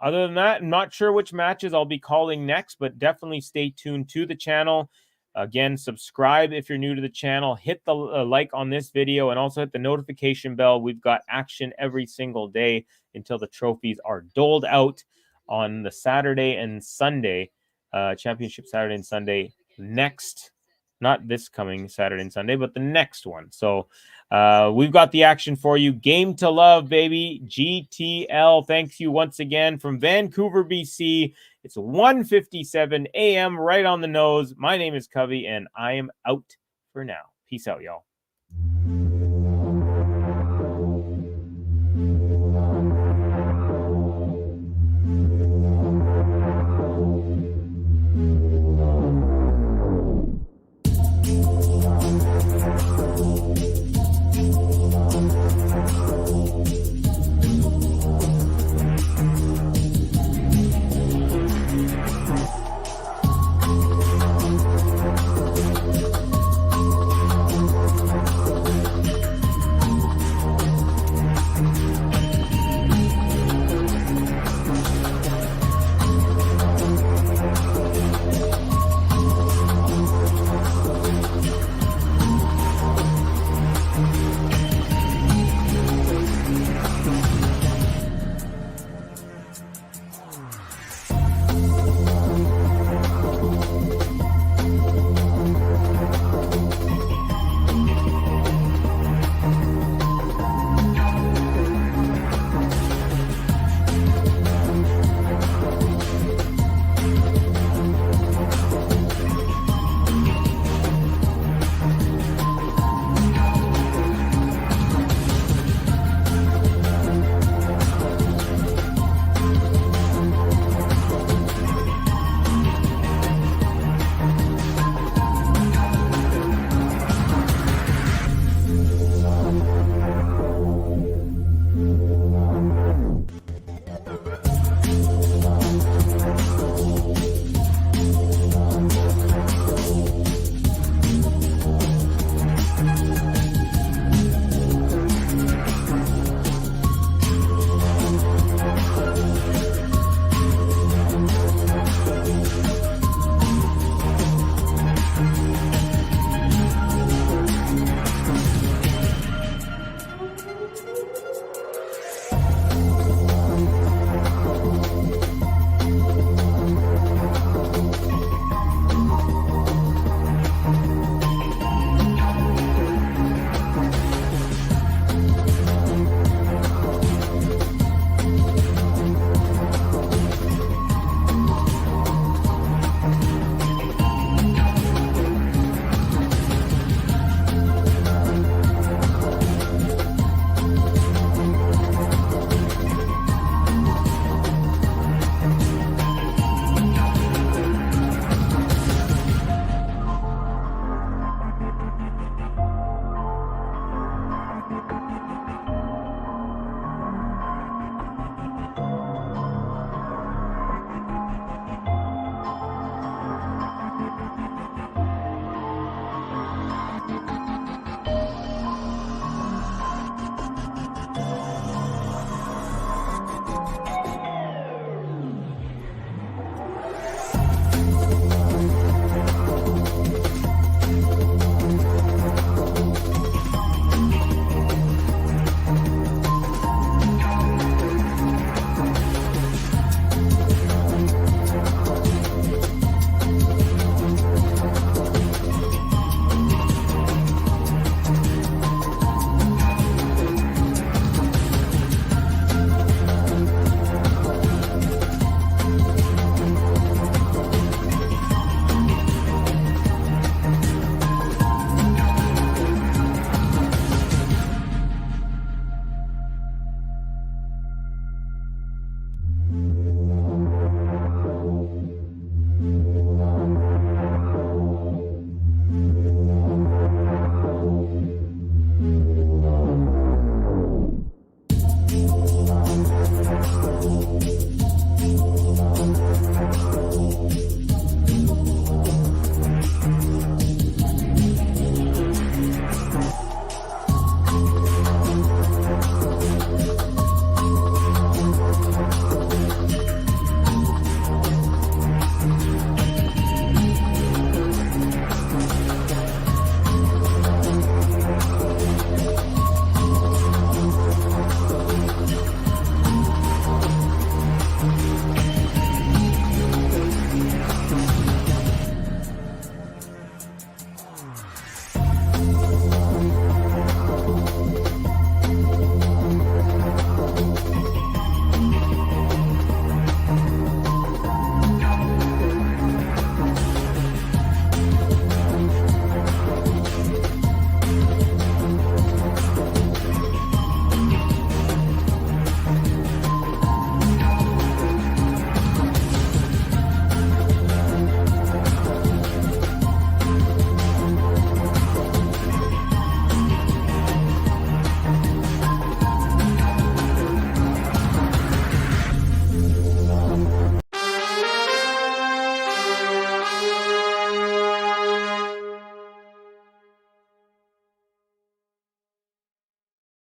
Other than that, I'm not sure which matches I'll be calling next, but definitely stay tuned to the channel. Again, subscribe if you're new to the channel. Hit the like on this video and also hit the notification bell. We've got action every single day until the trophies are doled out on the Saturday and Sunday, Championship Saturday and Sunday next. Not this coming Saturday and Sunday, but the next one. So we've got the action for you. Game to love, baby. GTL. Thanks you once again from Vancouver, BC. It's 1:57 a.m. right on the nose. My name is Covey, and I am out for now. Peace out, y'all.